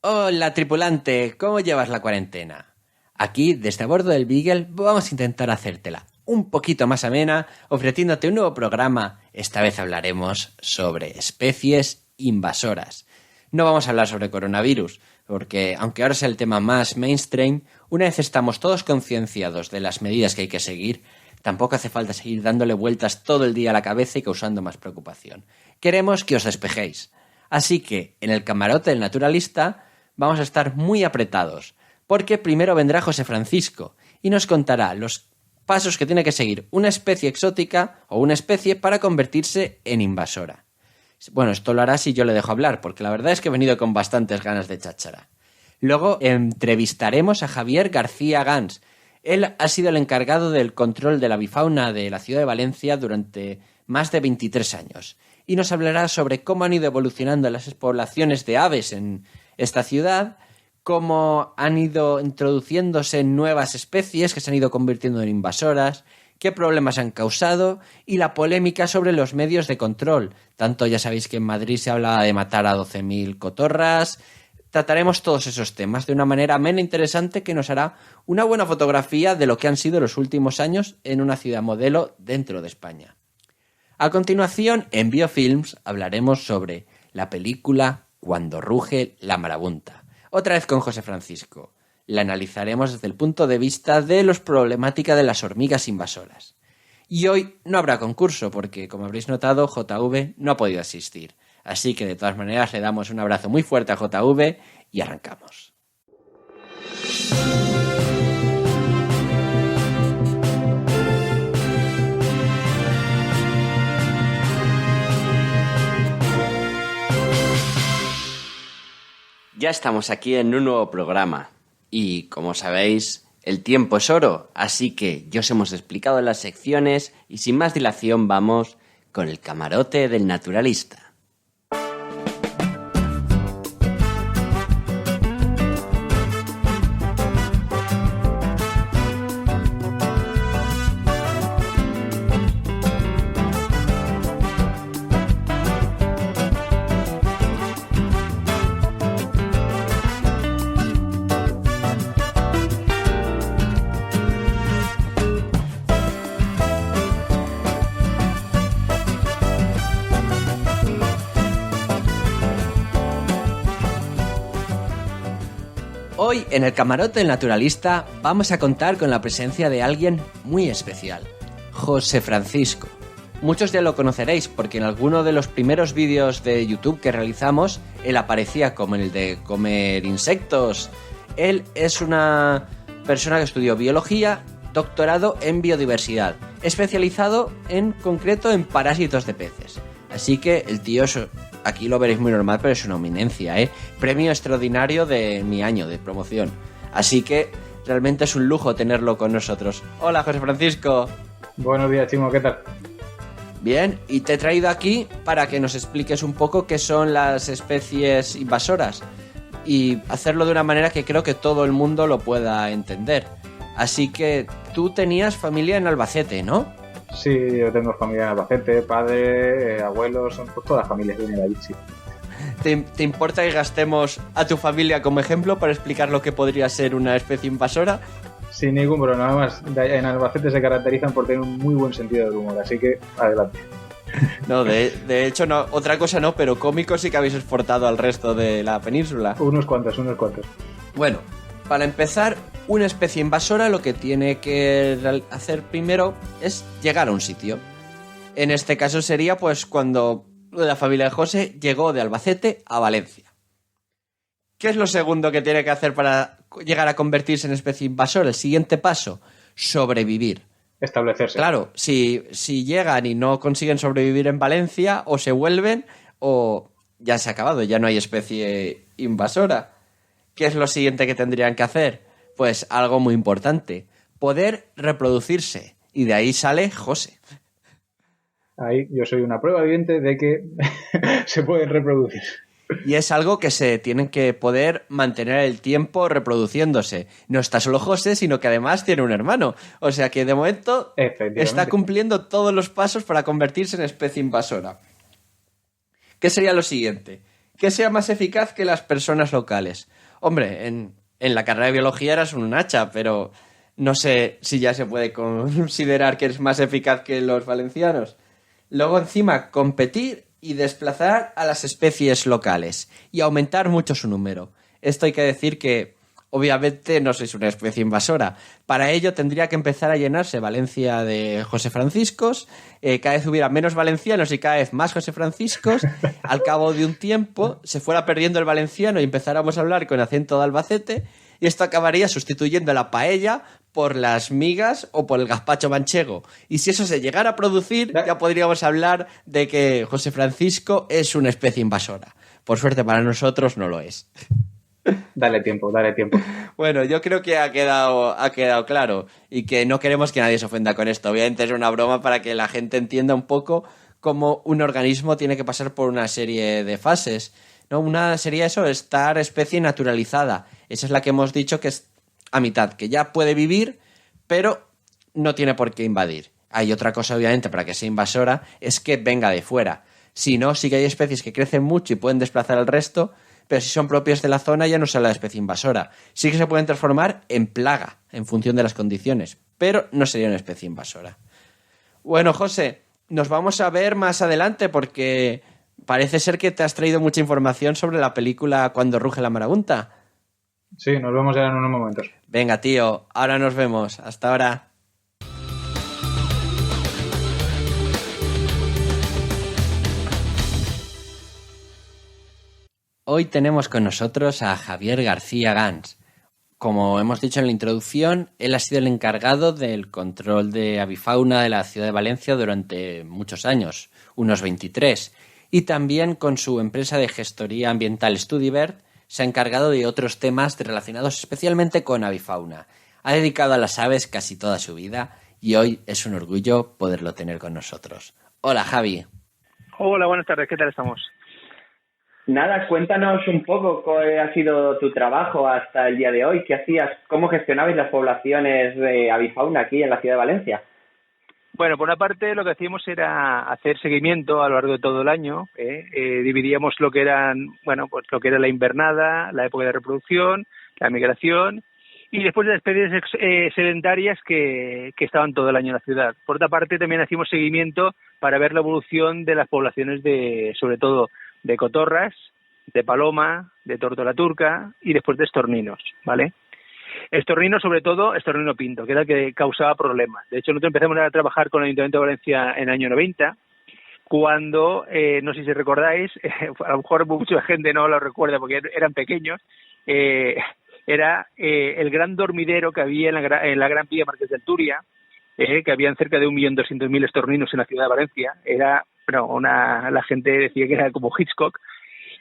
Hola, tripulante, ¿cómo llevas la cuarentena? Aquí, desde a bordo del Beagle, vamos a intentar hacértela un poquito más amena, ofreciéndote un nuevo programa. Esta vez hablaremos sobre especies invasoras. No vamos a hablar sobre coronavirus, porque aunque ahora sea el tema más mainstream, una vez estamos todos concienciados de las medidas que hay que seguir, tampoco hace falta seguir dándole vueltas todo el día a la cabeza y causando más preocupación. Queremos que os despejéis. Así que, en el camarote del naturalista, vamos a estar muy apretados, porque primero vendrá José Francisco y nos contará los pasos que tiene que seguir una especie exótica o una especie para convertirse en invasora. Bueno, esto lo hará si yo le dejo hablar, porque la verdad es que he venido con bastantes ganas de cháchara. Luego entrevistaremos a Javier García Gans. Él ha sido el encargado del control de la avifauna de la ciudad de Valencia durante más de 23 años y nos hablará sobre cómo han ido evolucionando las poblaciones de aves en esta ciudad, cómo han ido introduciéndose nuevas especies que se han ido convirtiendo en invasoras, qué problemas han causado y la polémica sobre los medios de control. Tanto ya sabéis que en Madrid se habla de matar a 12.000 cotorras. Trataremos todos esos temas de una manera amena e interesante que nos hará una buena fotografía de lo que han sido los últimos años en una ciudad modelo dentro de España. A continuación, en Biofilms hablaremos sobre la película Cuando ruge la marabunta. Otra vez con José Francisco. La analizaremos desde el punto de vista de la problemática de las hormigas invasoras. Y hoy no habrá concurso porque, como habréis notado, JV no ha podido asistir. Así que, de todas maneras, le damos un abrazo muy fuerte a JV y arrancamos. Ya estamos aquí en un nuevo programa y, como sabéis, el tiempo es oro, así que ya os hemos explicado las secciones y sin más dilación vamos con el camarote del naturalista. Hoy, en el camarote del naturalista, vamos a contar con la presencia de alguien muy especial, José Francisco. Muchos ya lo conoceréis porque en alguno de los primeros vídeos de YouTube que realizamos, él aparecía como el de comer insectos. Él es una persona que estudió biología, doctorado en biodiversidad, especializado en concreto en parásitos de peces. Así que el tío aquí lo veréis muy normal, pero es una eminencia, ¿eh? Premio extraordinario de mi año de promoción. Así que realmente es un lujo tenerlo con nosotros. Hola, José Francisco. Buenos días, Chimo, ¿qué tal? Bien, y te he traído aquí para que nos expliques un poco qué son las especies invasoras y hacerlo de una manera que creo que todo el mundo lo pueda entender. Así que tú tenías familia en Albacete, ¿no? Sí, yo tengo familia en Albacete, padre, abuelos, son pues todas las familias vienen de allí, sí. ¿Te importa que gastemos a tu familia como ejemplo para explicar lo que podría ser una especie invasora? Sin ningún problema, además en Albacete se caracterizan por tener un muy buen sentido del humor, así que adelante. No, de hecho no, otra cosa no, pero cómicos sí que habéis exportado al resto de la península. Unos cuantos. Bueno, para empezar, una especie invasora lo que tiene que hacer primero es llegar a un sitio. En este caso sería pues cuando la familia de José llegó de Albacete a Valencia. ¿Qué es lo segundo que tiene que hacer para llegar a convertirse en especie invasora? El siguiente paso, sobrevivir. Establecerse. Claro, si llegan y no consiguen sobrevivir en Valencia, o se vuelven o ya se ha acabado, ya no hay especie invasora. ¿Qué es lo siguiente que tendrían que hacer? Pues algo muy importante, poder reproducirse. Y de ahí sale José. Ahí yo soy una prueba viviente de que se pueden reproducir. Y es algo que se tienen que poder mantener el tiempo reproduciéndose. No está solo José, sino que además tiene un hermano. O sea que de momento está cumpliendo todos los pasos para convertirse en especie invasora. ¿Qué sería lo siguiente? que sea más eficaz que las personas locales. Hombre, en la carrera de biología eras un hacha, pero no sé si ya se puede considerar que eres más eficaz que los valencianos. Luego, encima, competir y desplazar a las especies locales y aumentar mucho su número. Esto hay que decir que, obviamente, no sois una especie invasora. Para ello tendría que empezar a llenarse Valencia de José Franciscos, cada vez hubiera menos valencianos y cada vez más José Franciscos. Al cabo de un tiempo se fuera perdiendo el valenciano y empezáramos a hablar con acento de Albacete, y esto acabaría sustituyendo la paella por las migas o por el gazpacho manchego. Y si eso se llegara a producir, ya podríamos hablar de que José Francisco es una especie invasora. Por suerte para nosotros no lo es. Dale tiempo, dale tiempo. Bueno, yo creo que ha quedado claro y que no queremos que nadie se ofenda con esto. Obviamente es una broma para que la gente entienda un poco cómo un organismo tiene que pasar por una serie de fases, ¿no? Una sería eso, estar especie naturalizada. Esa es la que hemos dicho que es a mitad, que ya puede vivir, pero no tiene por qué invadir. Hay otra cosa, obviamente, para que sea invasora, es que venga de fuera. Si no, sí que hay especies que crecen mucho y pueden desplazar al resto, pero si son propias de la zona ya no son la especie invasora. Sí que se pueden transformar en plaga en función de las condiciones, pero no sería una especie invasora. Bueno, José, nos vamos a ver más adelante porque parece ser que te has traído mucha información sobre la película Cuando ruge la marabunta. Sí, nos vemos ya en unos momentos. Venga, tío, ahora nos vemos. Hasta ahora. Hoy tenemos con nosotros a Javier García Gans. Como hemos dicho en la introducción, él ha sido el encargado del control de avifauna de la ciudad de Valencia durante muchos años, unos 23, y también con su empresa de gestoría ambiental Studibert se ha encargado de otros temas relacionados especialmente con avifauna. Ha dedicado a las aves casi toda su vida y hoy es un orgullo poderlo tener con nosotros. Hola, Javi. Hola, buenas tardes, ¿qué tal estamos? Nada, cuéntanos un poco cuál ha sido tu trabajo hasta el día de hoy. ¿Qué hacías? ¿Cómo gestionabais las poblaciones de avifauna aquí en la ciudad de Valencia? Bueno, por una parte lo que hacíamos era hacer seguimiento a lo largo de todo el año. Dividíamos lo que era la invernada, la época de reproducción, la migración y después las especies sedentarias que estaban todo el año en la ciudad. Por otra parte también hacíamos seguimiento para ver la evolución de las poblaciones sobre todo de cotorras, de paloma, de tórtola turca y después de estorninos, ¿vale? Estornino, sobre todo, estornino pinto, que era el que causaba problemas. De hecho, nosotros empezamos a trabajar con el Ayuntamiento de Valencia en el año 90, cuando, no sé si recordáis, a lo mejor mucha gente no lo recuerda porque eran pequeños, era el gran dormidero que había en la Gran Vía Marqués de Turia, que habían cerca de 1.200.000 estorninos en la ciudad de Valencia. La gente decía que era como Hitchcock.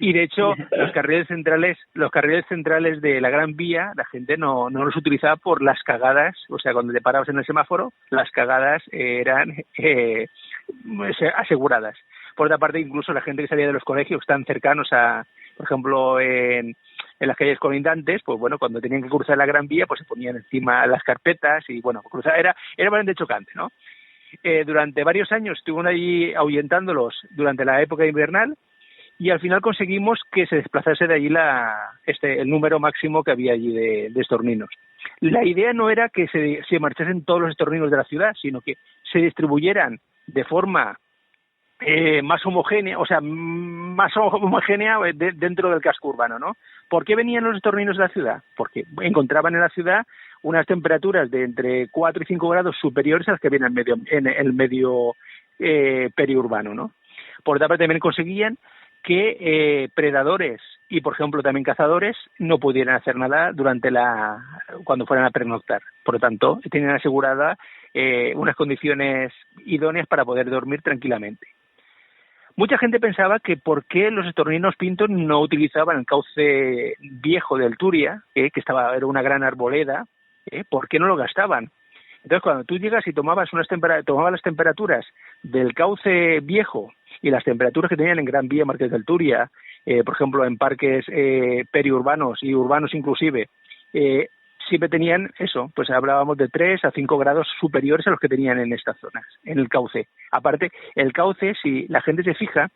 Y de hecho, los carriles centrales de la Gran Vía, la gente no los utilizaba por las cagadas. O sea, cuando te parabas en el semáforo, las cagadas eran aseguradas. Por otra parte, incluso la gente que salía de los colegios tan cercanos a, por ejemplo, en las calles colindantes, pues bueno, cuando tenían que cruzar la Gran Vía, pues se ponían encima las carpetas y bueno, cruzar era bastante chocante, ¿no? Durante varios años estuvieron allí ahuyentándolos durante la época invernal y al final conseguimos que se desplazase de allí el número máximo que había allí de estorninos. La idea no era que se marchasen todos los estorninos de la ciudad, sino que se distribuyeran de forma más homogénea, dentro del casco urbano, ¿no? ¿Por qué venían los estorninos de la ciudad? Porque encontraban en la ciudad unas temperaturas de entre 4 y 5 grados superiores a las que había en el medio periurbano, ¿no? Por otra parte, también conseguían que predadores y, por ejemplo, también cazadores no pudieran hacer nada cuando fueran a pernoctar. Por lo tanto, tenían asegurada unas condiciones idóneas para poder dormir tranquilamente. Mucha gente pensaba que por qué los estorninos pintos no utilizaban el cauce viejo del Turia, que era una gran arboleda, ¿por qué no lo gastaban? Entonces, cuando tú llegas y tomabas las temperaturas del cauce viejo y las temperaturas que tenían en Gran Vía Marqués del Turia, por ejemplo, en parques periurbanos y urbanos inclusive, siempre tenían eso, pues hablábamos de 3 a 5 grados superiores a los que tenían en estas zonas, en el cauce. Aparte, el cauce, si la gente se fija,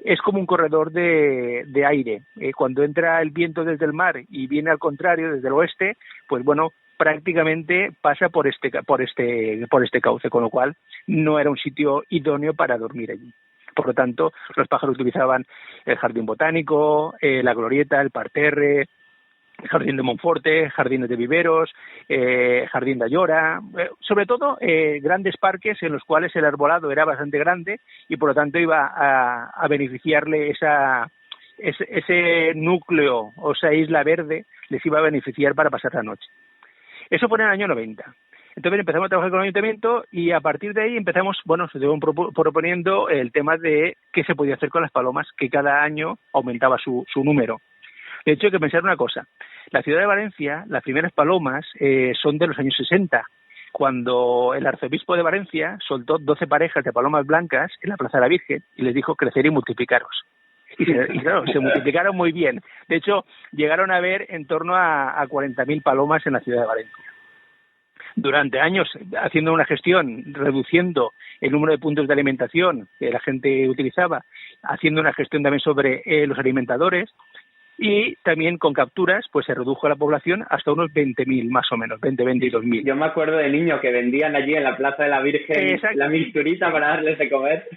es como un corredor de aire. Cuando entra el viento desde el mar y viene al contrario desde el oeste, pues bueno, prácticamente pasa por este cauce, con lo cual no era un sitio idóneo para dormir allí. Por lo tanto, los pájaros utilizaban el jardín botánico, la glorieta, el parterre, el jardín de Monforte, jardines de viveros, jardín de Ayora, sobre todo grandes parques en los cuales el arbolado era bastante grande y por lo tanto iba a beneficiarle ese núcleo o esa isla verde, les iba a beneficiar para pasar la noche. Eso fue en el año 90. Entonces empezamos a trabajar con el ayuntamiento y a partir de ahí empezamos, se estuvieron proponiendo el tema de qué se podía hacer con las palomas, que cada año aumentaba su número. De hecho, hay que pensar una cosa. La ciudad de Valencia, las primeras palomas son de los años 60, cuando el arzobispo de Valencia soltó 12 parejas de palomas blancas en la Plaza de la Virgen y les dijo crecer y multiplicaros. Y claro, se multiplicaron muy bien. De hecho, llegaron a haber en torno a 40.000 palomas en la ciudad de Valencia. Durante años, haciendo una gestión, reduciendo el número de puntos de alimentación que la gente utilizaba, haciendo una gestión también sobre los alimentadores, y también con capturas, pues se redujo la población hasta unos 20.000 más o menos, 22.000. Yo me acuerdo de niño que vendían allí en la Plaza de la Virgen la mixturita para darles de comer.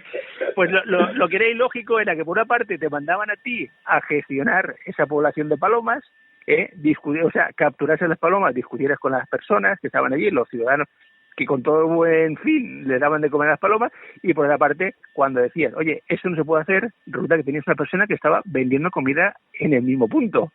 Pues lo que era ilógico era que por una parte te mandaban a ti a gestionar esa población de palomas, capturarse las palomas, discutieras con las personas que estaban allí, los ciudadanos que con todo buen fin le daban de comer a las palomas, y por otra parte, cuando decías, oye, eso no se puede hacer, resulta que tenías una persona que estaba vendiendo comida en el mismo punto.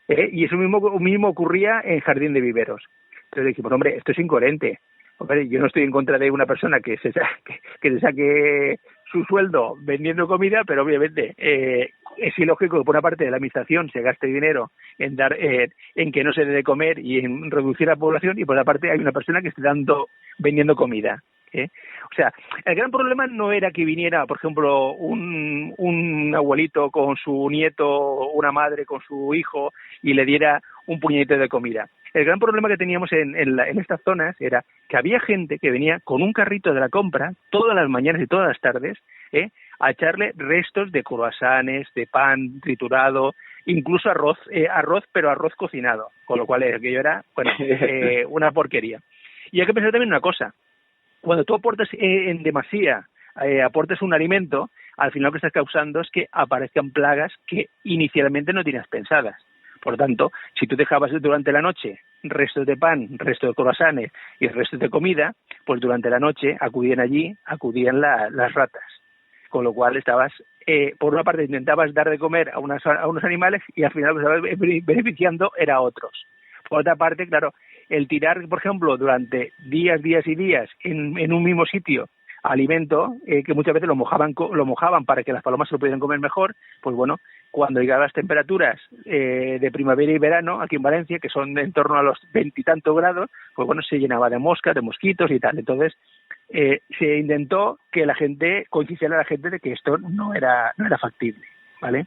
Y eso mismo ocurría en Jardín de Viveros. Entonces dijimos, hombre, esto es incoherente. Hombre, yo no estoy en contra de una persona que se saque su sueldo vendiendo comida, pero obviamente es ilógico que por una parte la administración se gaste dinero en que no se dé de comer y en reducir la población, y por otra parte hay una persona que esté vendiendo comida. O sea, el gran problema no era que viniera, por ejemplo, un abuelito con su nieto, una madre con su hijo y le diera un puñetito de comida. El gran problema que teníamos en estas zonas era que había gente que venía con un carrito de la compra todas las mañanas y todas las tardes a echarle restos de croissants, de pan triturado, incluso arroz, pero arroz cocinado, con lo cual aquello era una porquería. Y hay que pensar también una cosa. Cuando tú aportas en demasía, aportes un alimento, al final lo que estás causando es que aparezcan plagas que inicialmente no tienes pensadas. Por lo tanto, si tú dejabas durante la noche restos de pan, restos de croissants y restos de comida, pues durante la noche acudían las ratas. Con lo cual estabas, por una parte intentabas dar de comer a unos animales y al final lo que estabas beneficiando era a otros. Por otra parte, claro, el tirar, por ejemplo, durante días y días en un mismo sitio alimento, que muchas veces lo mojaban para que las palomas se lo pudieran comer mejor, pues bueno, cuando llegaban las temperaturas de primavera y verano aquí en Valencia, que son en torno a los 20 y tantos grados, pues bueno, se llenaba de moscas, de mosquitos y tal. Entonces, se intentó que la gente, concienciara a la gente de que esto no era factible, ¿vale?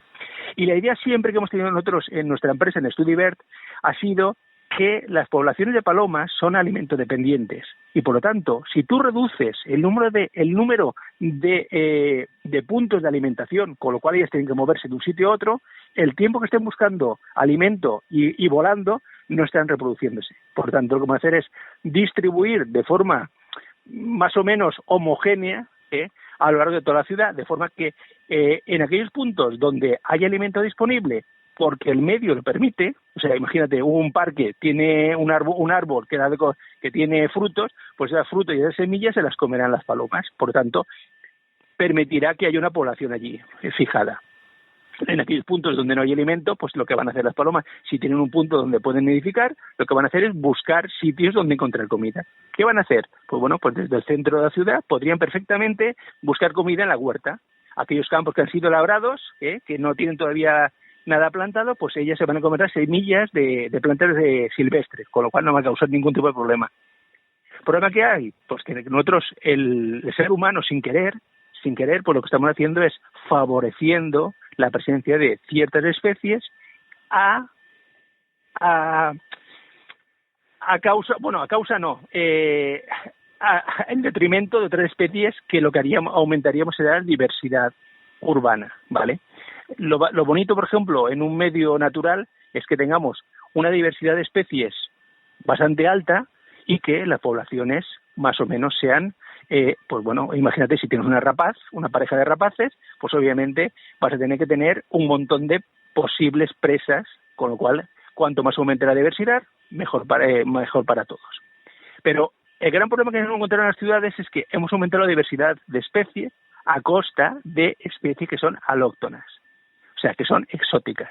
Y la idea siempre que hemos tenido nosotros en nuestra empresa, en StudyBird, ha sido que las poblaciones de palomas son alimento dependientes y por lo tanto, si tú reduces el número de puntos de alimentación, con lo cual ellas tienen que moverse de un sitio a otro, el tiempo que estén buscando alimento y volando no están reproduciéndose. Por lo tanto, lo que vamos a hacer es distribuir de forma más o menos homogénea a lo largo de toda la ciudad, de forma que en aquellos puntos donde hay alimento disponible porque el medio lo permite, o sea, imagínate, un parque tiene un árbol que tiene frutos, pues esas frutas y esas semillas se las comerán las palomas, por lo tanto, permitirá que haya una población allí fijada. En aquellos puntos donde no hay alimento, pues lo que van a hacer las palomas, si tienen un punto donde pueden nidificar, lo que van a hacer es buscar sitios donde encontrar comida. ¿Qué van a hacer? Pues bueno, pues desde el centro de la ciudad podrían perfectamente buscar comida en la huerta. Aquellos campos que han sido labrados, que no tienen todavía nada plantado, pues ellas se van a comer las semillas de plantas silvestres, con lo cual no va a causar ningún tipo de problema. ¿El problema que hay? Pues que nosotros, el ser humano, sin querer, pues lo que estamos haciendo es favoreciendo la presencia de ciertas especies en detrimento de otras especies que lo que aumentaríamos sería la diversidad urbana, ¿vale? Lo bonito, por ejemplo, en un medio natural es que tengamos una diversidad de especies bastante alta y que las poblaciones más o menos sean, pues bueno, imagínate si tienes una pareja de rapaces, pues obviamente vas a tener que tener un montón de posibles presas, con lo cual, cuanto más aumente la diversidad, mejor para todos. Pero el gran problema que hemos encontrado en las ciudades es que hemos aumentado la diversidad de especies a costa de especies que son alóctonas, o sea, que son exóticas.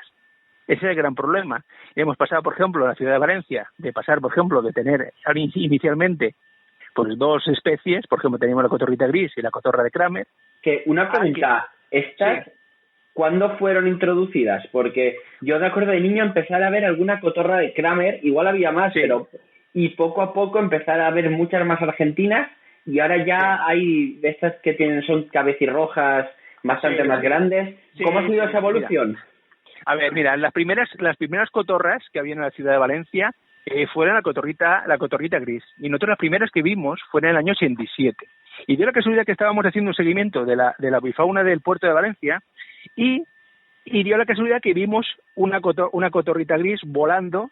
Ese es el gran problema. Y hemos pasado, por ejemplo, en la ciudad de Valencia, de tener inicialmente pues 2 especies, por ejemplo, teníamos la cotorrita gris y la cotorra de Kramer. Que una pregunta, ¿estas sí. cuándo fueron introducidas? Porque yo de acuerdo de niño empezar a ver alguna cotorra de Kramer, igual había más, Sí. pero y poco a poco empezar a ver muchas más argentinas y ahora ya hay de estas que son cabecirrojas bastante más grandes. Sí, ¿Cómo ha sido esa evolución? Mira, las primeras cotorras que había en la ciudad de Valencia fueron la cotorrita gris. Y nosotros las primeras que vimos fueron en el año 87. Y dio la casualidad que estábamos haciendo un seguimiento de la avifauna del puerto de Valencia y dio la casualidad que vimos una cotorrita gris volando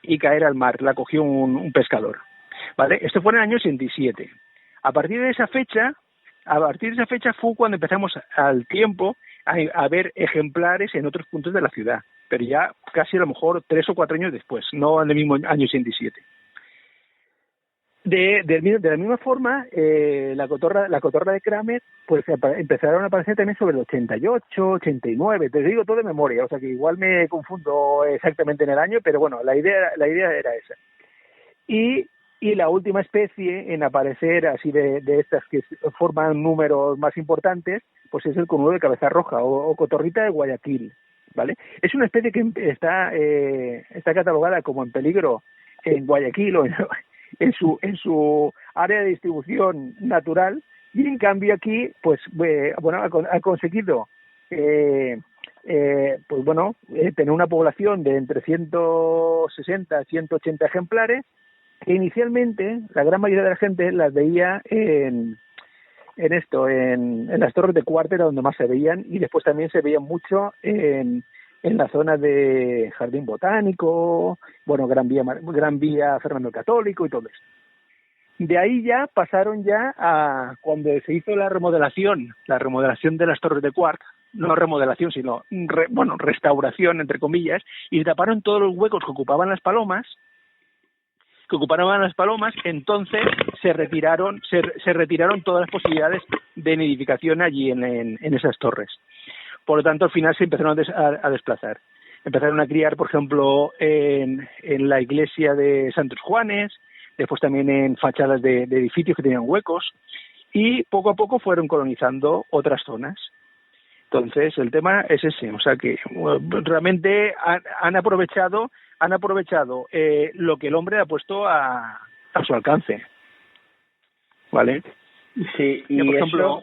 y caer al mar. La cogió un pescador. ¿Vale? Esto fue en el año 87. A partir de esa fecha fue cuando empezamos al tiempo a ver ejemplares en otros puntos de la ciudad, pero ya casi a lo mejor 3 o 4 años después, no en el mismo año 87. De la misma forma, la cotorra de Kramer, pues empezaron a aparecer también sobre el 88, 89, te digo todo de memoria, o sea que igual me confundo exactamente en el año, pero bueno, la idea era esa. Y la última especie en aparecer así de estas que forman números más importantes, pues es el conudo de cabeza roja o cotorrita de Guayaquil, ¿vale? Es una especie que está catalogada como en peligro en Guayaquil o en su área de distribución natural, y en cambio aquí, pues ha conseguido tener una población de entre 160 a 180 ejemplares, que inicialmente la gran mayoría de la gente las veía en las torres de Cuarta, era donde más se veían, y después también se veían mucho en la zona de Jardín Botánico, Gran Vía Fernando el Católico y todo eso. De ahí ya pasaron a cuando se hizo la remodelación de las torres de Cuarta, no remodelación, sino restauración entre comillas, y taparon todos los huecos que ocupaban las palomas, entonces se retiraron todas las posibilidades de nidificación allí en esas torres. Por lo tanto, al final se empezaron a desplazar. Empezaron a criar, por ejemplo, en la iglesia de Santos Juanes, después también en fachadas de edificios que tenían huecos, y poco a poco fueron colonizando otras zonas. Entonces, el tema es ese, o sea que realmente han aprovechado lo que el hombre ha puesto a su alcance, ¿vale? Sí, y por ejemplo,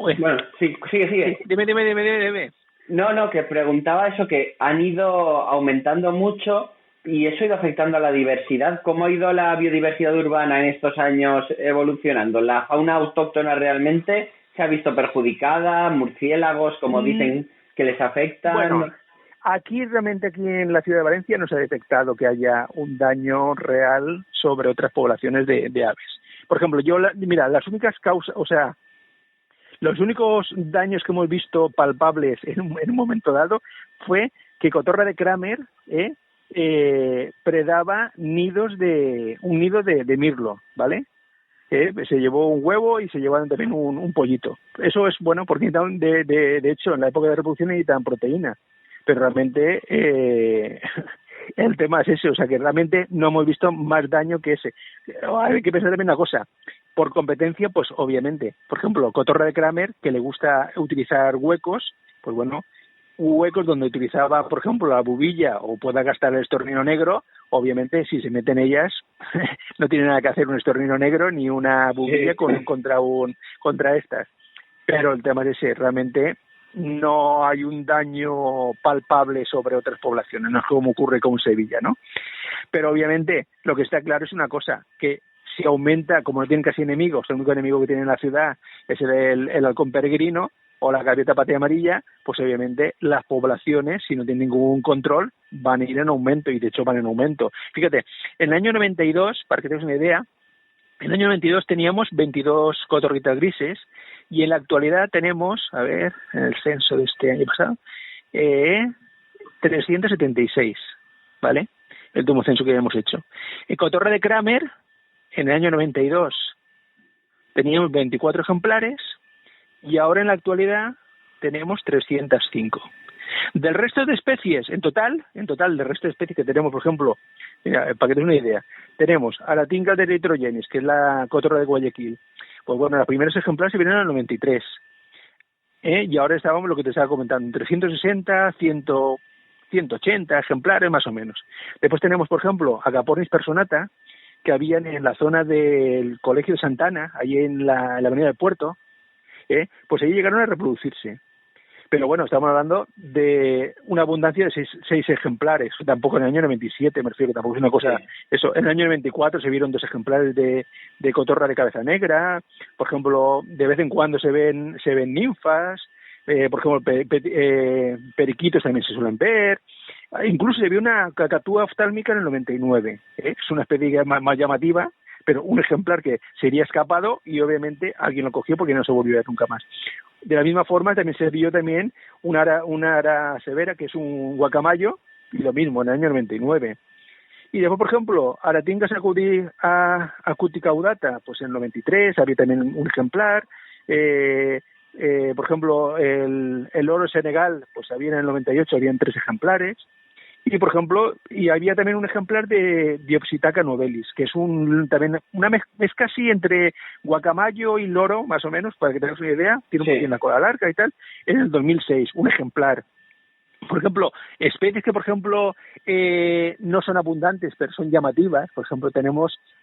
sí, sigue. Sí, dime. No, que preguntaba eso, que han ido aumentando mucho y eso ha ido afectando a la diversidad. ¿Cómo ha ido la biodiversidad urbana en estos años evolucionando? ¿La fauna autóctona realmente se ha visto perjudicada? ¿Murciélagos, como dicen, que les afectan? Bueno, aquí en la ciudad de Valencia no se ha detectado que haya un daño real sobre otras poblaciones de aves. Por ejemplo, las únicas causas, o sea, los únicos daños que hemos visto palpables en un momento dado fue que cotorra de Kramer predaba un nido de mirlo, ¿vale? Se llevó un huevo y se llevaron también un pollito. Eso es bueno porque de hecho en la época de reproducción necesitan proteína, pero realmente el tema es ese, o sea que realmente no hemos visto más daño que ese. Hay que pensar también una cosa, por competencia, pues obviamente, por ejemplo, cotorra de Kramer, que le gusta utilizar huecos, pues bueno, huecos donde utilizaba, por ejemplo, la bubilla o pueda gastar el estornino negro, obviamente si se meten ellas no tiene nada que hacer un estornino negro ni una bubilla contra estas. Pero el tema es ese, realmente no hay un daño palpable sobre otras poblaciones, no es como ocurre con Sevilla, ¿no? Pero obviamente lo que está claro es una cosa, que si aumenta, como no tienen casi enemigos, el único enemigo que tienen en la ciudad es el halcón peregrino o la gaviota patilla amarilla, pues obviamente las poblaciones, si no tienen ningún control, van a ir en aumento, y de hecho van en aumento. Fíjate, en el año 92, para que tengas una idea, en el año 92 teníamos 22 cotorritas grises, y en la actualidad tenemos, a ver, en el censo de este año pasado, 376, ¿vale? El último censo que habíamos hecho. En cotorra de Kramer, en el año 92, teníamos 24 ejemplares, y ahora en la actualidad tenemos 305. Del resto de especies, en total, del resto de especies que tenemos, por ejemplo, mira, para que te des una idea, tenemos a la Tinca de Eritrogenis, que es la cotorra de Guayaquil. Pues bueno, los primeros ejemplares se vinieron en el 93. Y ahora estábamos, lo que te estaba comentando, entre 160, 180 ejemplares más o menos. Después tenemos, por ejemplo, a Agapornis personata, que habían en la zona del Colegio de Santana, allí en la avenida del Puerto, pues ahí llegaron a reproducirse. Pero bueno, estamos hablando de una abundancia de 6 ejemplares, tampoco en el año 97, me refiero, que tampoco es una cosa... Sí. Eso, en el año 94 se vieron 2 ejemplares de cotorra de cabeza negra, por ejemplo, de vez en cuando se ven ninfas, por ejemplo, periquitos también se suelen ver, incluso se vio una cacatúa oftálmica en el 99, es una especie más llamativa, pero un ejemplar que sería escapado y obviamente alguien lo cogió porque no se volvió a ver nunca más. De la misma forma también se vio también una ara severa, que es un guacamayo, y lo mismo en el año 99. Y después, por ejemplo, Aratinga acuticaudata, pues en el 93 había también un ejemplar. Por ejemplo, el oro Senegal, pues había en el 98, habían 3 ejemplares. Y, por ejemplo, y había también un ejemplar de Diopsitaca novelis, que es también una es casi entre guacamayo y loro, más o menos, para que tengas una idea, tiene un poquito la cola larga y tal, en el 2006, un ejemplar. Por ejemplo, especies que, por ejemplo, no son abundantes, pero son llamativas. Por ejemplo,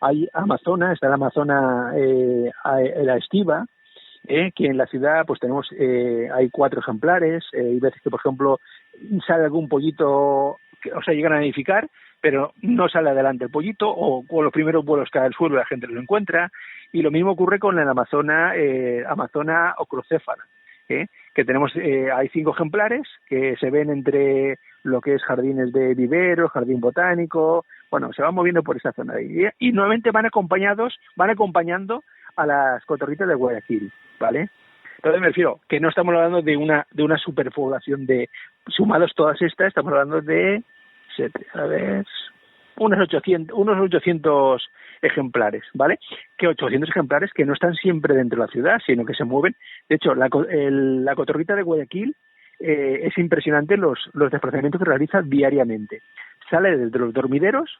hay Amazona, está la Amazona, la estiva, que en la ciudad pues tenemos, hay 4 ejemplares, hay veces que, por ejemplo, sale algún pollito, llegan a nidificar, pero no sale adelante el pollito, o con los primeros vuelos cae al suelo y la gente los encuentra, y lo mismo ocurre con el Amazona ocrocéfala, que tenemos, hay 5 ejemplares que se ven entre lo que es jardines de viveros, jardín botánico, bueno, se van moviendo por esa zona de ahí, y nuevamente van acompañando a las cotorritas de Guayaquil, ¿vale? Entonces me refiero que no estamos hablando de una superpoblación sumados todas estas, estamos hablando de unos 800 ejemplares, ¿vale? Que 800 ejemplares que no están siempre dentro de la ciudad, sino que se mueven. De hecho, la cotorrita de Guayaquil es impresionante los desplazamientos que realiza diariamente. Sale desde los dormideros,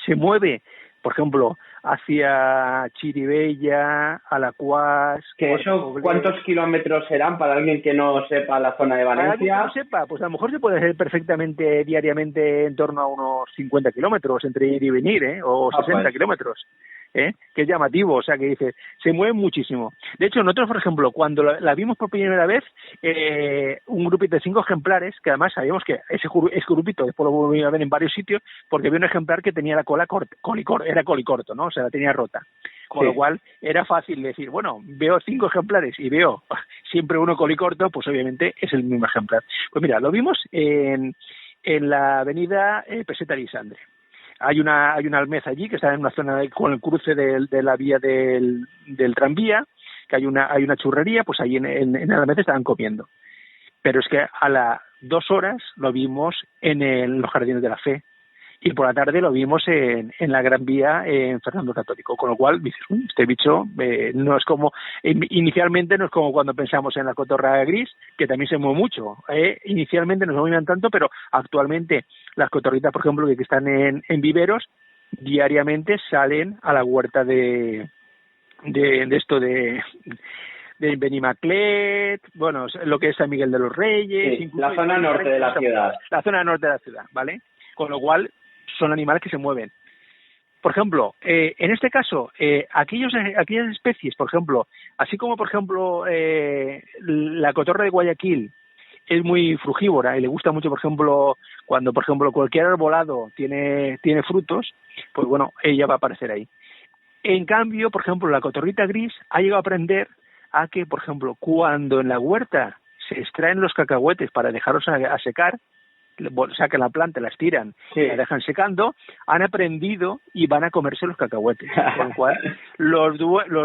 se mueve, por ejemplo, hacia Chiribella, Alacuás... ¿Que eso cuántos kilómetros serán para alguien que no sepa la zona de Valencia? Para alguien que no sepa, pues a lo mejor se puede hacer perfectamente diariamente en torno a unos 50 kilómetros entre ir y venir, o 60 kilómetros. Que es llamativo, o sea, que dice, se mueve muchísimo. De hecho, nosotros, por ejemplo, cuando la vimos por primera vez, un grupito de 5 ejemplares, que además sabíamos que ese grupito después lo volví a ver en varios sitios, porque había un ejemplar que tenía la cola era colicorto, ¿no? O sea, la tenía rota. Con lo cual, era fácil decir, bueno, veo 5 ejemplares y veo siempre uno colicorto, pues obviamente es el mismo ejemplar. Pues mira, lo vimos en la avenida Peseta Lisandre. Hay una almeza allí que está en una zona con el cruce de la vía del tranvía, que hay una churrería, pues ahí en la almeza estaban comiendo. Pero es que a las 2 horas lo vimos en los Jardines de la Fe, y por la tarde lo vimos en la Gran Vía en Fernando Católico, con lo cual dices, este bicho no es como, inicialmente no es como cuando pensamos en la cotorra gris, que también se mueve mucho, inicialmente no se mueven tanto, pero actualmente las cotorritas, por ejemplo, que están en viveros, diariamente salen a la huerta de Benimaclet, bueno, lo que es San Miguel de los Reyes, sí, la zona norte de la ciudad. La zona norte de la ciudad, ¿vale? Con lo cual son animales que se mueven. Por ejemplo, en este caso, aquellas especies, por ejemplo, así como, por ejemplo, la cotorra de Guayaquil es muy frugívora y le gusta mucho, por ejemplo, cuando, por ejemplo, cualquier arbolado tiene frutos, pues bueno, ella va a aparecer ahí. En cambio, por ejemplo, la cotorrita gris ha llegado a aprender a que, por ejemplo, cuando en la huerta se extraen los cacahuetes para dejarlos a secar, sacan la planta, las tiran, la dejan secando, han aprendido y van a comerse los cacahuetes. Con lo cual, los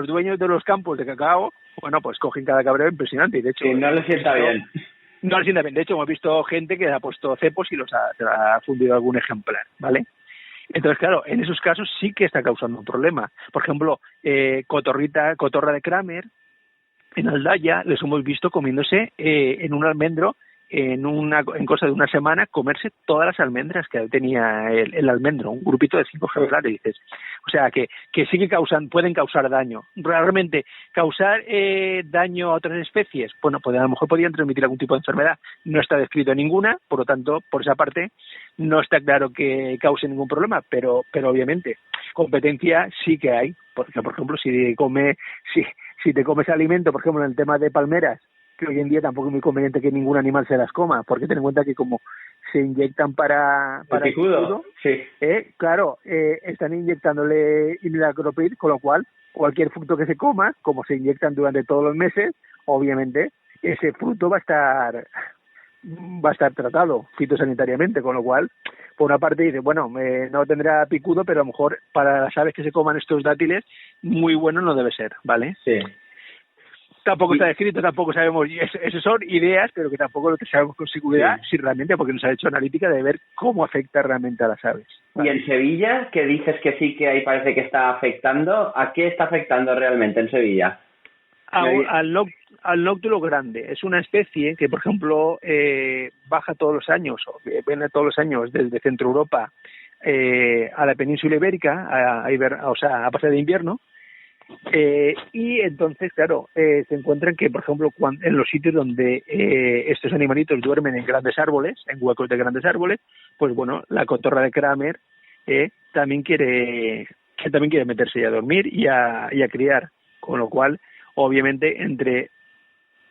dueños de los campos de cacao, bueno, pues cogen cada cabreo impresionante. Y de hecho, no les sienta bien. No les sienta bien. De hecho, hemos visto gente que ha puesto cepos y se ha fundido algún ejemplar, ¿vale? Entonces, claro, en esos casos sí que está causando un problema. Por ejemplo, cotorra de Kramer, en Aldaya, les hemos visto comiéndose en un almendro, en cosa de una semana, comerse todas las almendras que tenía el almendro, un grupito de 5 ejemplares, dices. O sea, que sí que pueden causar daño. Realmente, causar daño a otras especies, bueno, pues a lo mejor podrían transmitir algún tipo de enfermedad. No está descrito ninguna, por lo tanto, por esa parte, no está claro que cause ningún problema, pero obviamente, competencia sí que hay. Porque, por ejemplo, si te comes alimento, por ejemplo, en el tema de palmeras, que hoy en día tampoco es muy conveniente que ningún animal se las coma, porque ten en cuenta que como se inyectan para el picudo, sí. Claro, están inyectándole imidacloprid, con lo cual cualquier fruto que se coma, como se inyectan durante todos los meses, obviamente ese fruto va a estar tratado fitosanitariamente, con lo cual, por una parte dice, bueno, no tendrá picudo, pero a lo mejor para las aves que se coman estos dátiles, muy bueno no debe ser, ¿vale? Sí. Tampoco está descrito, tampoco sabemos, esas son ideas, pero que tampoco lo que sabemos con seguridad, si realmente, porque nos ha hecho analítica de ver cómo afecta realmente a las aves. ¿Vale? Y en Sevilla, que dices que sí que ahí parece que está afectando, ¿a qué está afectando realmente en Sevilla? Al nóctulo grande. Es una especie que, por ejemplo, baja todos los años, o viene todos los años desde Centro Europa a la península ibérica, a pasar de invierno. Y entonces, claro, se encuentran que, por ejemplo, en los sitios donde estos animalitos duermen en grandes árboles, en huecos de grandes árboles, pues bueno, la cotorra de Kramer también quiere meterse y a dormir y a criar, con lo cual, obviamente, entre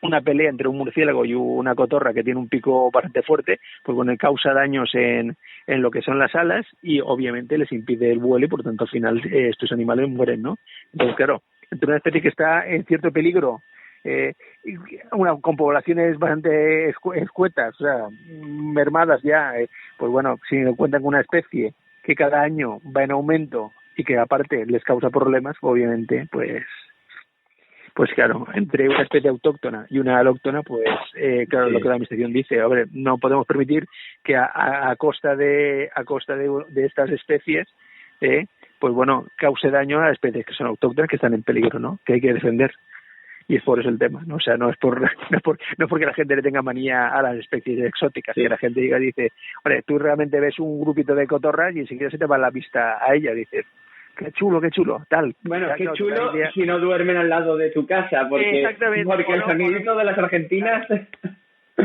una pelea entre un murciélago y una cotorra que tiene un pico bastante fuerte, pues bueno, causa daños en lo que son las alas y obviamente les impide el vuelo y por tanto al final estos animales mueren, ¿no? Entonces, claro, entre una especie que está en cierto peligro, con poblaciones bastante escuetas, o sea, mermadas ya, pues bueno, si cuentan con una especie que cada año va en aumento y que aparte les causa problemas, obviamente, pues claro, entre una especie autóctona y una alóctona, pues claro, lo que la administración dice, a ver, no podemos permitir que a costa de estas especies, pues bueno, cause daño a especies que son autóctonas, que están en peligro, ¿no? Que hay que defender. Y es por eso el tema, ¿no? O sea, no es porque la gente le tenga manía a las especies exóticas, que la gente dice, oye, tú realmente ves un grupito de cotorras y enseguida se te va la vista a ella, dices, qué chulo, tal. Bueno, qué chulo si no duermen al lado de tu casa, porque el sonidito de las argentinas...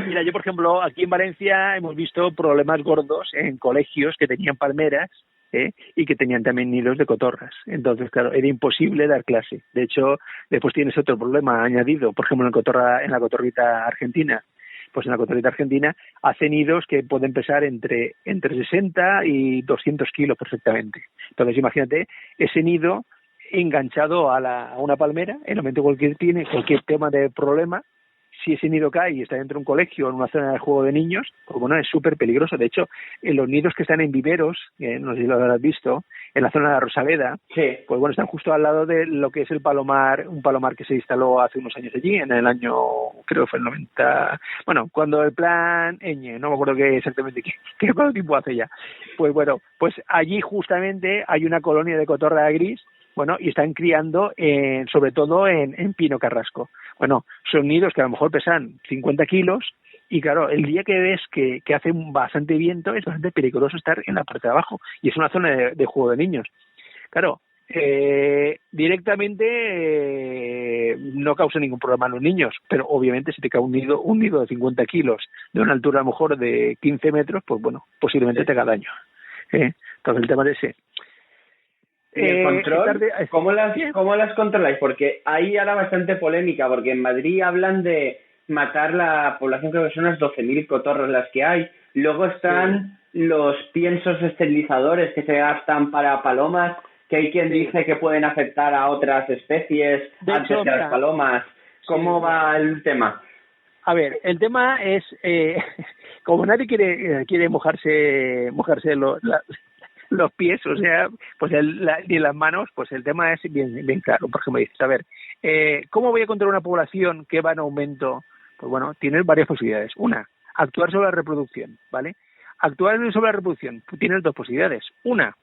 Mira, yo por ejemplo, aquí en Valencia hemos visto problemas gordos en colegios que tenían palmeras y que tenían también nidos de cotorras. Entonces, claro, era imposible dar clase. De hecho, después tienes otro problema añadido, por ejemplo, en la cotorrita argentina. Pues en la cotorrita argentina hace nidos que pueden pesar entre 60 y 200 kilos perfectamente. Entonces, imagínate ese nido enganchado a una palmera, en el momento que tiene cualquier tema de problema, si ese nido cae y está dentro de un colegio o en una zona de juego de niños, pues bueno, es súper peligroso. De hecho, en los nidos que están en viveros, no sé si lo habrás visto, en la zona de la Rosaleda, pues bueno, están justo al lado de lo que es un palomar que se instaló hace unos años allí, en el año, creo que fue el 90, bueno, cuando el plan Eñe, no me acuerdo exactamente cuánto tiempo hace ya. Pues bueno, pues allí justamente hay una colonia de cotorra gris, bueno, y están criando sobre todo en pino carrasco. Bueno, son nidos que a lo mejor pesan 50 kilos y claro, el día que ves que hace bastante viento es bastante peligroso estar en la parte de abajo y es una zona de juego de niños. Claro, directamente no causa ningún problema a los niños, pero obviamente si te cae un nido de 50 kilos de una altura a lo mejor de 15 metros, pues bueno, posiblemente te haga daño. Entonces el tema de ese... ¿Y el control? ¿Cómo las controláis? Porque hay ahora bastante polémica, porque en Madrid hablan de matar la población, creo que son unas 12.000 cotorras las que hay. Luego están los piensos esterilizadores que se gastan para palomas, que hay quien dice que pueden afectar a otras especies antes que a las palomas. ¿Cómo va el tema? A ver, el tema es, como nadie quiere mojarse los pies, o sea, pues ni las manos, pues el tema es bien claro. Por ejemplo, dices, a ver, ¿cómo voy a controlar una población que va en aumento? Pues bueno, tienes varias posibilidades. Una, actuar sobre la reproducción, ¿vale? Actuar sobre la reproducción, tienes dos posibilidades. Una,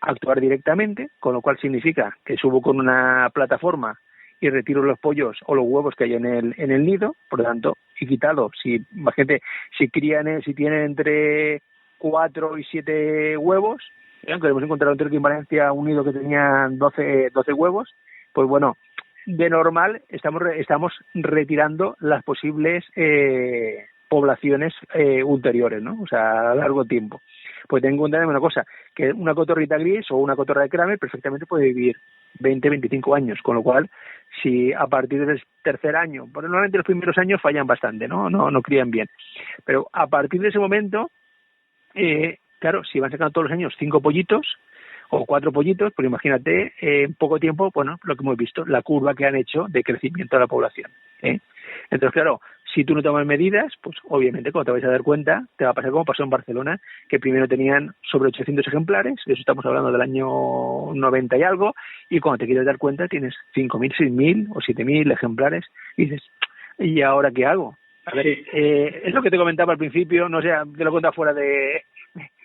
actuar directamente, con lo cual significa que subo con una plataforma y retiro los pollos o los huevos que hay en el nido, por lo tanto, y quitado. Imagínate, si tienen entre 4 y 7 huevos, aunque hemos encontrado en en Valencia un nido que tenía 12 huevos, pues bueno, de normal estamos retirando las posibles poblaciones ulteriores, ¿no? O sea, a largo tiempo. Pues ten en cuenta una cosa, que una cotorrita gris o una cotorra de Kramer perfectamente puede vivir 20-25 años, con lo cual, si a partir del tercer año, porque normalmente los primeros años fallan bastante, no crían bien, pero a partir de ese momento, claro, si van sacando todos los años 5 pollitos o 4 pollitos, pues imagínate, en poco tiempo, bueno, lo que hemos visto, la curva que han hecho de crecimiento de la población, Entonces, claro, si tú no tomas medidas, pues obviamente cuando te vais a dar cuenta, te va a pasar como pasó en Barcelona, que primero tenían sobre 800 ejemplares, de eso estamos hablando del año 90 y algo, y cuando te quieres dar cuenta tienes 5.000, 6.000 o 7.000 ejemplares, y dices, ¿y ahora qué hago? A ver, es lo que te comentaba al principio, no sé, te lo cuento fuera de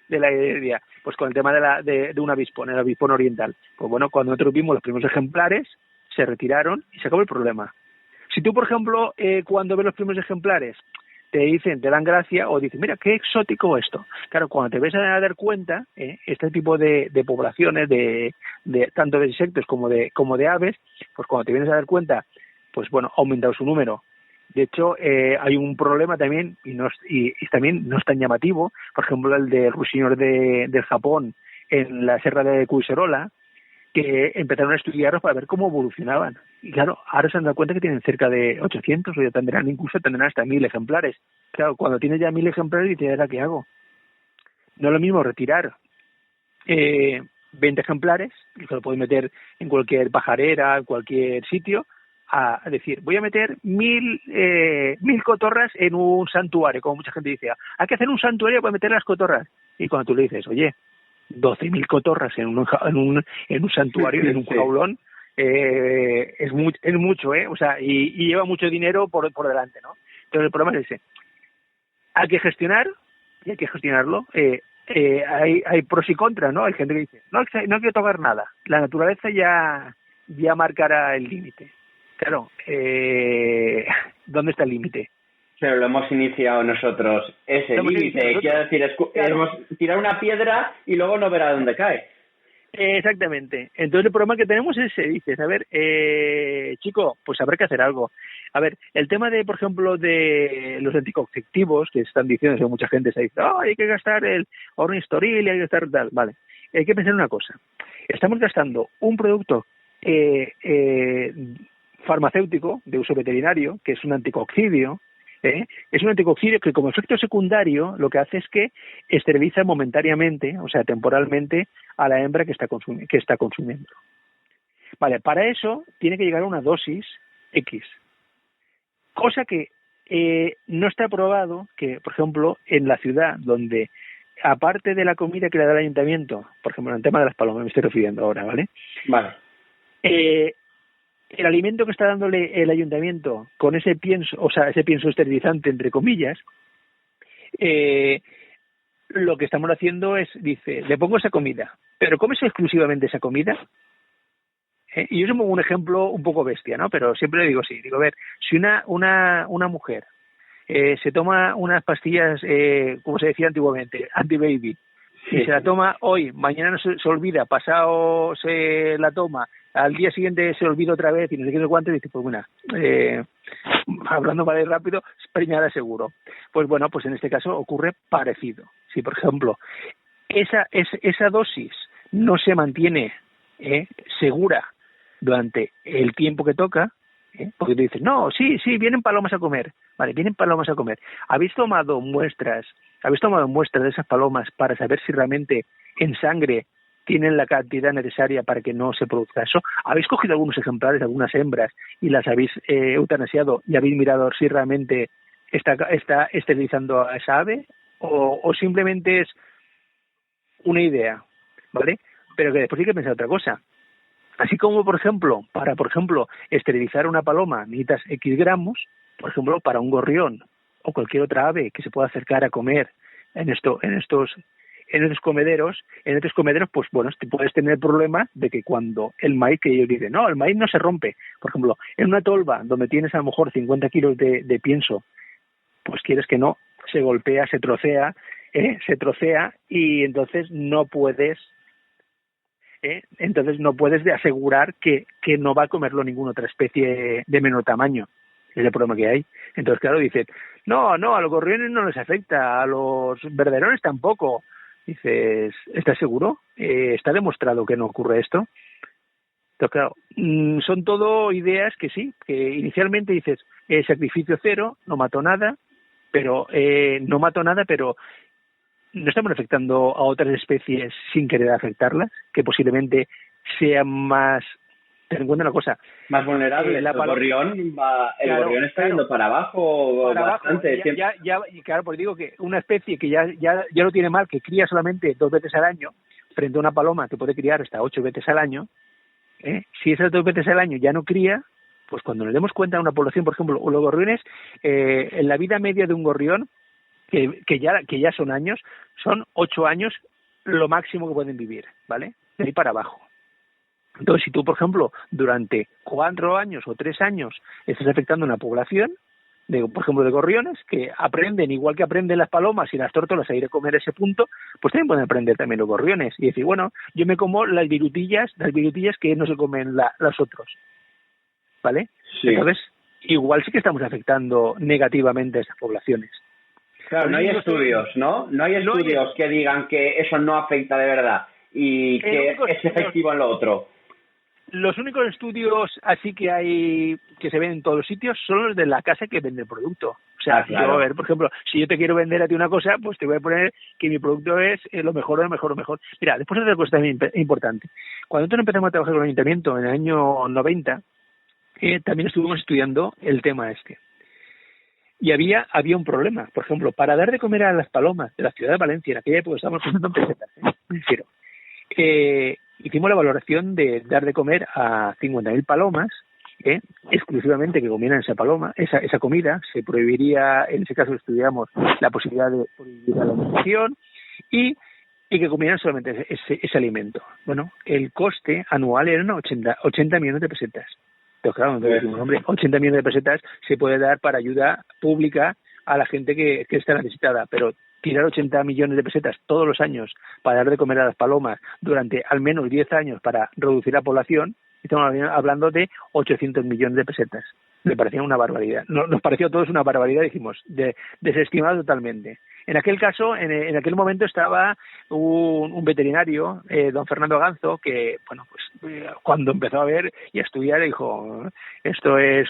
la idea, pues con el tema de un avispón, el avispón oriental. Pues bueno, cuando nosotros vimos los primeros ejemplares, se retiraron y se acabó el problema. Si tú, por ejemplo, cuando ves los primeros ejemplares, te dan gracia o dicen, mira, qué exótico esto. Claro, cuando te ves a dar cuenta, este tipo de poblaciones, de tanto de insectos como de aves, pues cuando te vienes a dar cuenta, pues bueno, ha aumentado su número. De hecho, hay un problema también, y también no es tan llamativo, por ejemplo, el del ruiseñor del Japón en la Serra de Collserola, que empezaron a estudiarlos para ver cómo evolucionaban. Y claro, ahora se han dado cuenta que tienen cerca de 800, o ya tendrán hasta 1.000 ejemplares. Claro, cuando tienes ya 1.000 ejemplares, dices, ¿ahora qué hago? No es lo mismo retirar 20 ejemplares, que lo puedes meter en cualquier pajarera, en cualquier sitio, a decir, voy a meter 1.000 cotorras en un santuario, como mucha gente dice, hay que hacer un santuario para meter las cotorras. Y cuando tú le dices, oye, 12.000 cotorras en un santuario, en un jaulón, es mucho, o sea, y lleva mucho dinero por delante, ¿no? Entonces el problema es ese. Hay que gestionar, y hay que gestionarlo. Hay pros y contras, ¿no? Hay gente que dice, no hay que tocar nada, la naturaleza ya marcará el límite. Claro, ¿dónde está el límite? Pero lo hemos iniciado nosotros, ese límite. Quiero decir, hemos tirado una piedra y luego no verá dónde cae. Exactamente. Entonces el problema que tenemos es ese. Dices, a ver, chico, pues habrá que hacer algo. A ver, el tema de, por ejemplo, de los anticonceptivos, que están diciendo, que mucha gente se dice, hay que gastar el ornistoril, hay que gastar tal. Vale, hay que pensar una cosa. Estamos gastando un producto farmacéutico de uso veterinario, que es un anticoccidio. Es un anticoccidio que como efecto secundario lo que hace es que esteriliza momentáneamente, o sea, temporalmente, a la hembra que está consumiendo. Vale, para eso tiene que llegar a una dosis X. Cosa que no está probado que, por ejemplo, en la ciudad donde, aparte de la comida que le da el ayuntamiento, por ejemplo, en el tema de las palomas me estoy refiriendo ahora, ¿vale? Vale. El alimento que está dándole el ayuntamiento con ese pienso, o sea, ese pienso esterilizante, entre comillas, lo que estamos haciendo es, dice, le pongo esa comida, pero ¿comes exclusivamente esa comida? Y yo pongo un ejemplo un poco bestia, ¿no? Pero siempre le digo sí, digo, a ver, si una mujer se toma unas pastillas, como se decía antiguamente, anti-baby, y se la toma hoy, mañana no se olvida, pasado se la toma, al día siguiente se olvida otra vez y no sé qué, no sé cuánto, y dice, pues bueno, hablando para ir rápido, preñada seguro. Pues bueno, pues en este caso ocurre parecido. Si, por ejemplo, esa dosis no se mantiene segura durante el tiempo que toca, porque tú dices, no, sí, vienen palomas a comer. Vale, vienen palomas a comer. ¿Habéis tomado muestras de esas palomas para saber si realmente en sangre tienen la cantidad necesaria para que no se produzca eso. ¿Habéis cogido algunos ejemplares, algunas hembras, y las habéis eutanasiado y habéis mirado si realmente está esterilizando a esa ave? ¿O simplemente es una idea, ¿vale? Pero que después hay que pensar otra cosa. Así como, por ejemplo, para esterilizar una paloma necesitas X gramos, por ejemplo, para un gorrión o cualquier otra ave que se pueda acercar a comer en estos comederos, pues bueno, te puedes tener el problema de que cuando el maíz, que ellos dicen, no, el maíz no se rompe. Por ejemplo, en una tolva donde tienes a lo mejor 50 kilos de pienso, pues quieres que no, se golpea, se trocea y entonces no puedes asegurar que no va a comerlo ninguna otra especie de menor tamaño. Es el problema que hay. Entonces, claro, dicen, no, a los gorriones no les afecta, a los verderones tampoco. Dices, ¿estás seguro? ¿Está demostrado que no ocurre esto? Entonces, claro, son todo ideas que sí, que inicialmente dices, sacrificio cero, no mató nada, pero no estamos afectando a otras especies sin querer afectarlas, que posiblemente sean más... Ten en cuenta una cosa. Más vulnerable. El gorrión está yendo para abajo bastante. Y claro, pues digo que una especie que ya lo tiene mal, que cría solamente 2 veces al año, frente a una paloma que puede criar hasta 8 veces al año, si esas 2 veces al año ya no cría, pues cuando nos demos cuenta de una población, por ejemplo, los gorriones, en la vida media de un gorrión, que ya son años, son 8 años lo máximo que pueden vivir, ¿vale? De ahí para abajo. Entonces, si tú, por ejemplo, durante 4 años o 3 años estás afectando a una población, por ejemplo, de gorriones, que aprenden, igual que aprenden las palomas y las tórtolas a ir a comer ese punto, pues también pueden aprender también los gorriones y decir, bueno, yo me como las virutillas que no se comen los otros, ¿vale? Sí. Entonces, igual sí que estamos afectando negativamente a esas poblaciones. Claro, no hay estudios, ¿no? No hay estudios que digan que eso no afecta de verdad y que es efectivo en lo otro. Los únicos estudios así que hay, que se ven en todos los sitios, son los de la casa que vende el producto. O sea, claro. Yo, a ver, por ejemplo, si yo te quiero vender a ti una cosa, pues te voy a poner que mi producto es lo mejor, lo mejor, lo mejor. Mira, después otra cosa también importante. Cuando nosotros empezamos a trabajar con el ayuntamiento en el año 90, también estuvimos estudiando el tema este. Y había un problema. Por ejemplo, para dar de comer a las palomas de la ciudad de Valencia, en aquella época estábamos pensando en pesetas, me refiero. Hicimos la valoración de dar de comer a 50.000 palomas, exclusivamente que comieran esa paloma, esa comida. Se prohibiría, en ese caso estudiamos la posibilidad de prohibir la alimentación y que comieran solamente ese alimento. Bueno, el coste anual eran 80 millones de pesetas. Entonces, claro, decimos, hombre, 80 millones de pesetas se puede dar para ayuda pública a la gente que está necesitada, pero tirar 80 millones de pesetas todos los años para dar de comer a las palomas durante al menos 10 años para reducir la población, estamos hablando de 800 millones de pesetas. Me parecía una barbaridad. Nos pareció a todos una barbaridad, dijimos, desestimado totalmente. En aquel caso, en aquel momento estaba un veterinario, don Fernando Ganzo, que, bueno, pues cuando empezó a ver y a estudiar, dijo, esto es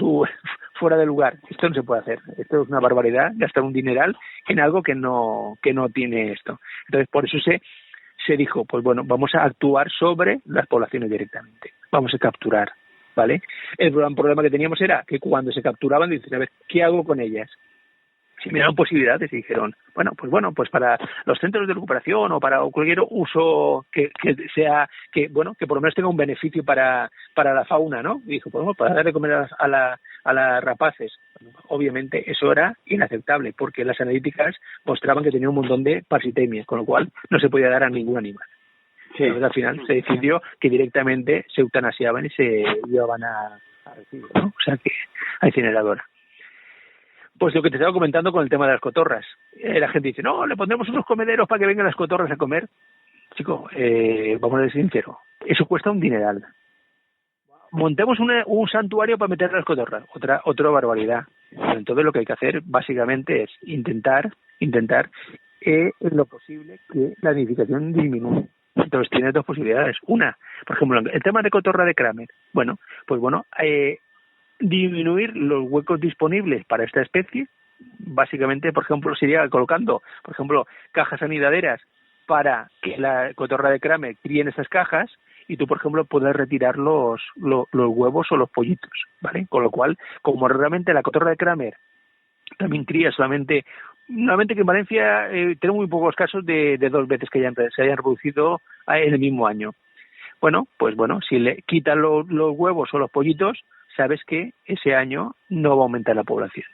fuera de lugar, esto no se puede hacer, esto es una barbaridad, gastar un dineral en algo que no tiene esto. Entonces, por eso se dijo, pues bueno, vamos a actuar sobre las poblaciones directamente, vamos a capturar, ¿vale? El gran problema que teníamos era que cuando se capturaban, dicen, a ver, ¿qué hago con ellas? Si miraron posibilidades y dijeron, pues para los centros de recuperación o para cualquier uso que sea, que por lo menos tenga un beneficio para la fauna, ¿no? Y dijo, pues para dar de comer a las rapaces. Bueno, obviamente eso era inaceptable porque las analíticas mostraban que tenía un montón de parasitemia, con lo cual no se podía dar a ningún animal. Sí. Entonces al final se decidió que directamente se eutanasiaban y se llevaban a residuos, ¿no? O sea que a incineradora. Pues lo que te estaba comentando con el tema de las cotorras. La gente dice, no, le pondremos unos comederos para que vengan las cotorras a comer. Chico, vamos a ser sinceros, eso cuesta un dineral. Montemos un santuario para meter las cotorras, otra barbaridad. Entonces lo que hay que hacer básicamente es intentar en lo posible que la nidificación disminuya. Entonces tiene 2 posibilidades. Una, por ejemplo, el tema de cotorra de Kramer. Disminuir los huecos disponibles para esta especie, básicamente, por ejemplo, sería colocando, por ejemplo, cajas anidaderas para que la cotorra de Kramer críe en esas cajas y tú, por ejemplo, puedes retirar los huevos o los pollitos, ¿vale? Con lo cual, como realmente la cotorra de Kramer también cría solamente que en Valencia tenemos muy pocos casos de 2 veces que se hayan reproducido en el mismo año. Bueno, pues bueno, si le quitan los huevos o los pollitos, sabes que ese año no va a aumentar la población,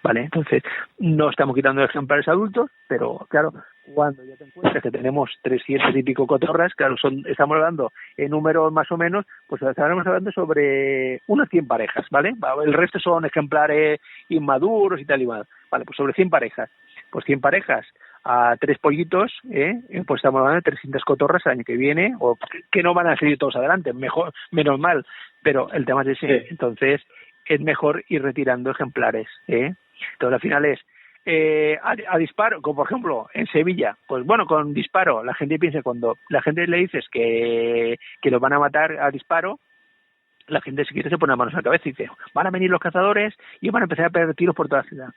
¿vale? Entonces, no estamos quitando ejemplares adultos, pero claro, cuando ya te encuentras que tenemos 300 y pico cotorras, claro, estamos hablando en números más o menos, pues estaremos hablando sobre unas 100 parejas, ¿vale? El resto son ejemplares inmaduros y tal y mal, ¿vale? Pues sobre 100 parejas. Pues 100 parejas a 3 pollitos, pues estamos hablando de 300 cotorras el año que viene, o que no van a seguir todos adelante, menos mal, pero el tema es ese. Entonces, es mejor ir retirando ejemplares, Entonces, al final es a disparo, como por ejemplo en Sevilla, pues bueno, con disparo, la gente piensa, cuando la gente le dices que los van a matar a disparo, la gente si quiere se pone las manos a la cabeza y dice, van a venir los cazadores y van a empezar a pegar tiros por toda la ciudad.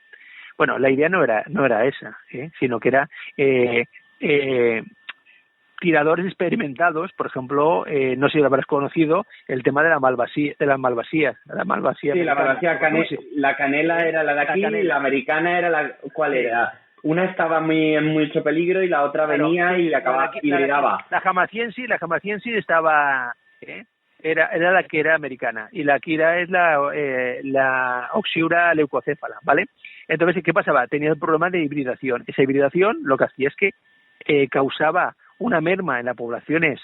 Bueno, la idea no era esa, sino que era tiradores experimentados. Por ejemplo, no sé si lo habrás conocido, el tema de las malvasías. Sí, la malvasía la canela era la de aquí, y la americana era la... ¿Cuál era? Una estaba en mucho peligro y la otra venía y acababa hibridaba. La jamaciensis estaba... Era la que era americana, y la Kira es la Oxiura leucocéfala, ¿vale? Entonces, ¿qué pasaba? Tenía el problema de hibridación. Esa hibridación lo que hacía es que causaba una merma en las poblaciones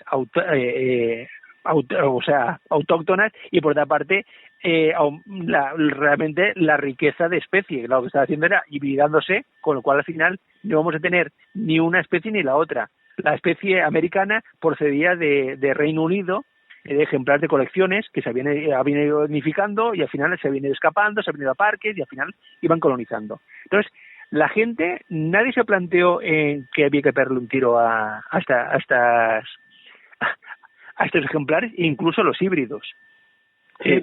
autóctonas, y por otra parte realmente la riqueza de especie. Lo que estaba haciendo era hibridándose, con lo cual al final no vamos a tener ni una especie ni la otra. La especie americana procedía de Reino Unido, de ejemplares de colecciones que se habían ido unificando, y al final se habían ido escapando, se habían ido a parques y al final iban colonizando. Entonces, la gente, nadie se planteó en que había que pegarle un tiro a estos ejemplares, incluso los híbridos.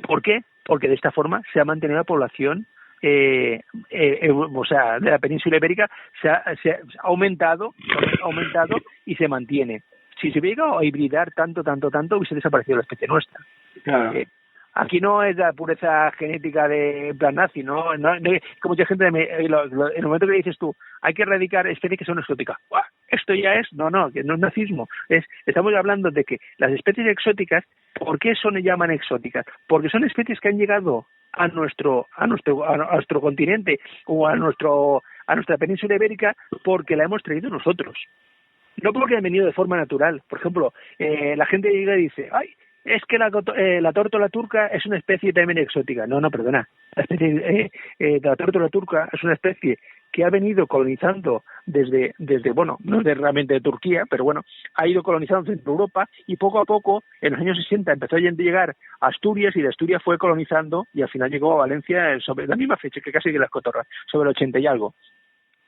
¿Por qué? Porque de esta forma se ha mantenido la población, de la península ibérica, se ha aumentado y se mantiene. Si se hubiera llegado a hibridar tanto, hubiese desaparecido la especie nuestra. Claro. Aquí no es la pureza genética de plan nazi, no como mucha gente en el momento que dices tú, hay que erradicar especies que son exóticas. ¡Buah! Esto ya es, que no es nazismo. Estamos hablando de que las especies exóticas, ¿por qué llaman exóticas? Porque son especies que han llegado a nuestro continente o a nuestra península ibérica porque la hemos traído nosotros. No porque han venido de forma natural. Por ejemplo, la gente llega y dice, ¡ay! Es que la tórtola turca es una especie también exótica. No, perdona. La especie de la tórtola turca es una especie que ha venido colonizando desde bueno, no es realmente de Turquía, pero bueno, ha ido colonizando en Europa, y poco a poco, en los años 60, empezó a llegar a Asturias, y de Asturias fue colonizando, y al final llegó a Valencia sobre la misma fecha que casi que las cotorras, sobre el 80 y algo.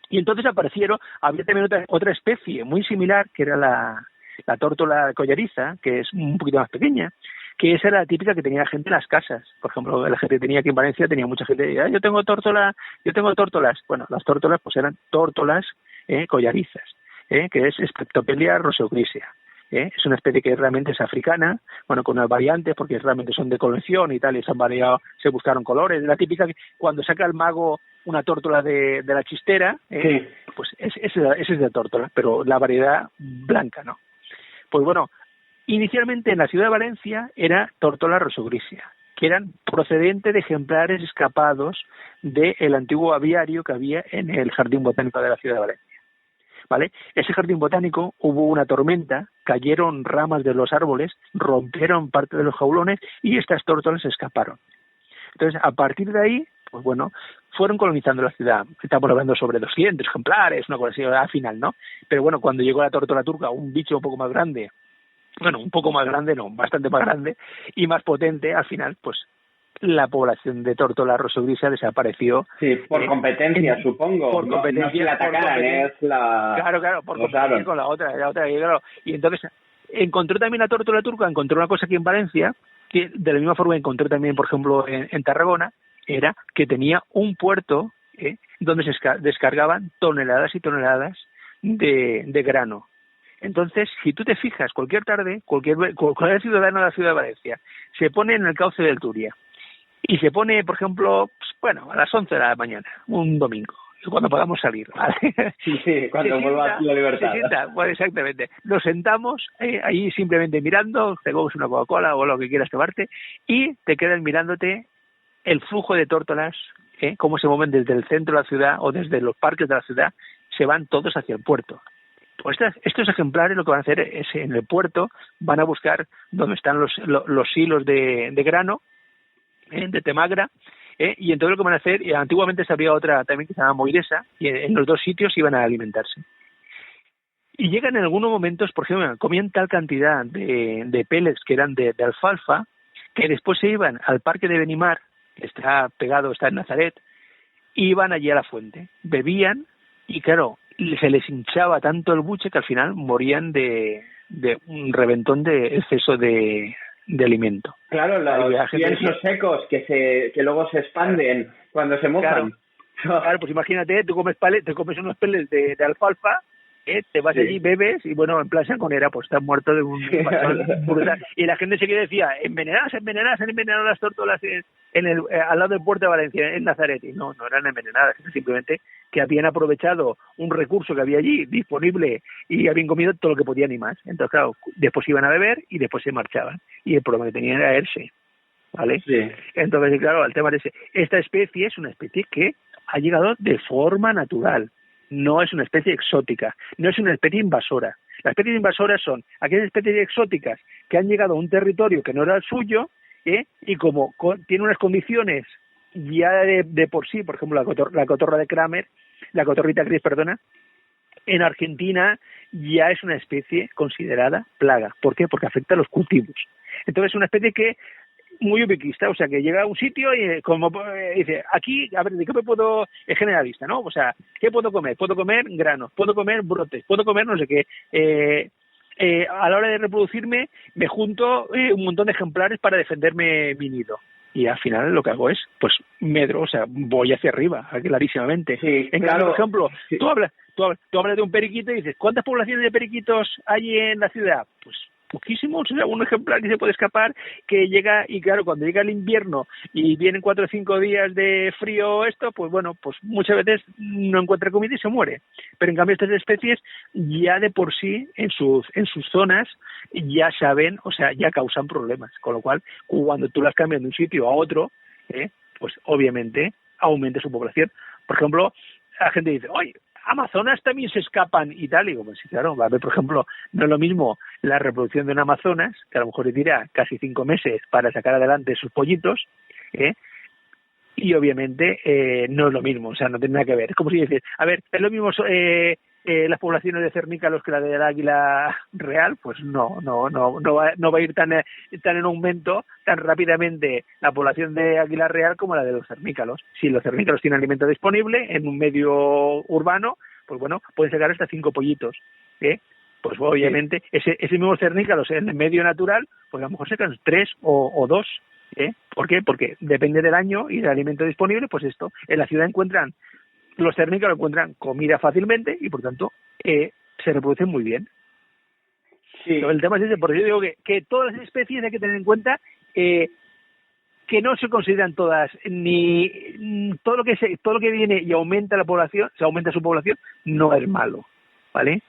Y entonces había también otra especie muy similar, que era la tórtola collariza, que es un poquito más pequeña, que esa era la típica que tenía la gente en las casas. Por ejemplo, la gente que tenía aquí en Valencia, tenía mucha gente que decía, yo tengo tórtolas. Bueno, las tórtolas pues eran tórtolas collarizas, que es Streptopelia roseogrisea. Es una especie que realmente es africana, bueno, con unas variantes, porque realmente son de colección y tal, y se han variado, se buscaron colores. La típica que cuando saca el mago una tórtola de la chistera, sí, pues ese es de tórtola, pero la variedad blanca, ¿no? Pues bueno, inicialmente en la ciudad de Valencia era tórtola rosogrisea, que eran procedentes de ejemplares escapados del antiguo aviario que había en el Jardín Botánico de la ciudad de Valencia. ¿Vale? Ese jardín botánico, hubo una tormenta, cayeron ramas de los árboles, rompieron parte de los jaulones y estas tórtolas escaparon. Entonces, a partir de ahí, pues bueno, fueron colonizando la ciudad. Estamos hablando sobre 200 ejemplares, una cosa así al final, ¿no? Pero bueno, cuando llegó la tórtola turca, un bicho un poco más grande, bueno, un poco más grande, no, bastante más grande y más potente, al final, pues la población de tórtola rosogrisea desapareció. Sí, por competencia, supongo. Por competencia. No si la atacaran, es la... Claro, por competencia con la otra, claro. Y entonces encontró también la tórtola turca, encontró una cosa aquí en Valencia, que de la misma forma encontré también, por ejemplo, en Tarragona, era que tenía un puerto donde se descargaban toneladas y toneladas de grano. Entonces, si tú te fijas, cualquier tarde, cualquier ciudadano de la ciudad de Valencia se pone en el cauce del Turia y se pone, por ejemplo, a las 11 de la mañana, un domingo, cuando podamos salir, ¿vale? Sí, cuando vuelva la libertad. Pues exactamente. Nos sentamos ahí simplemente mirando, te coges una Coca-Cola o lo que quieras tomarte y te quedas mirándote el flujo de tórtolas, cómo se mueven desde el centro de la ciudad o desde los parques de la ciudad, se van todos hacia el puerto. Pues estos ejemplares lo que van a hacer es en el puerto van a buscar donde están los hilos de grano, de temagra, y entonces lo que van a hacer, y antiguamente se había otra también que se llama moiresa, y en los dos sitios iban a alimentarse. Y llegan en algunos momentos, por ejemplo, comían tal cantidad de pellets que eran de alfalfa, que después se iban al parque de Benimar, que está en Nazaret, y iban allí a la fuente, bebían, y claro, se les hinchaba tanto el buche que al final morían de un reventón de exceso de alimento. Claro, los piensos secos que luego se expanden cuando se mojan. Claro, pues imagínate, te comes unos pellets de alfalfa, te vas allí, bebes, y bueno, en plan sangonera, pues estás muerto de un pasón brutal. Y la gente se que decía, envenenadas, han envenenado las tórtolas al lado del puerto de Valencia, en Nazaret. Y no eran envenenadas, simplemente que habían aprovechado un recurso que había allí disponible y habían comido todo lo que podían y más. Entonces, claro, después iban a beber y después se marchaban. Y el problema que tenían era irse, ¿vale? Sí. Entonces, claro, el tema de esta especie es una especie que ha llegado de forma natural. No es una especie exótica, no es una especie invasora. Las especies invasoras son aquellas especies exóticas que han llegado a un territorio que no era el suyo, y como tiene unas condiciones ya de por sí, por ejemplo, la cotorrita gris, en Argentina ya es una especie considerada plaga. ¿Por qué? Porque afecta a los cultivos. Entonces es una especie que muy ubiquista, o sea, que llega a un sitio y dice, aquí, a ver, ¿de qué me puedo...? Es generalista, ¿no? O sea, ¿qué puedo comer? Puedo comer granos, puedo comer brotes, puedo comer no sé qué. A la hora de reproducirme me junto un montón de ejemplares para defenderme mi nido. Y al final lo que hago es, pues, medro, o sea, voy hacia arriba, clarísimamente. Sí, cambio, por ejemplo, sí. Tú hablas de un periquito y dices, ¿cuántas poblaciones de periquitos hay en la ciudad? Pues poquísimos, o sea, un ejemplar que se puede escapar, que llega, y claro, cuando llega el invierno y vienen 4 o 5 días de frío pues bueno, pues muchas veces no encuentra comida y se muere. Pero en cambio estas especies ya de por sí, en sus zonas, ya saben, o sea, ya causan problemas, con lo cual, cuando tú las cambias de un sitio a otro, pues obviamente aumenta su población. Por ejemplo, la gente dice, oye, Amazonas también se escapan y tal, y digo, pues sí, claro, va a haber, por ejemplo, no es lo mismo la reproducción de un Amazonas, que a lo mejor le tira casi 5 meses para sacar adelante sus pollitos, y obviamente no es lo mismo, o sea, no tiene nada que ver. Es como si dices, a ver, es lo mismo las poblaciones de cernícalos que la del águila real, pues no va a ir tan en aumento tan rápidamente la población de águila real como la de los cernícalos. Si los cernícalos tienen alimento disponible en un medio urbano, pues bueno, pueden sacar hasta 5 pollitos, pues obviamente ese mismo cernícalos en el medio natural, pues a lo mejor sacan 3 o 2. ¿Por qué? Porque depende del año y del alimento disponible, pues esto, en la ciudad los cernícalos encuentran comida fácilmente y por tanto se reproducen muy bien. Sí. Pero el tema es ese, por eso yo digo que todas las especies hay que tener en cuenta que no se consideran todas, ni todo lo que viene y aumenta la población, se aumenta su población, no es malo, ¿vale?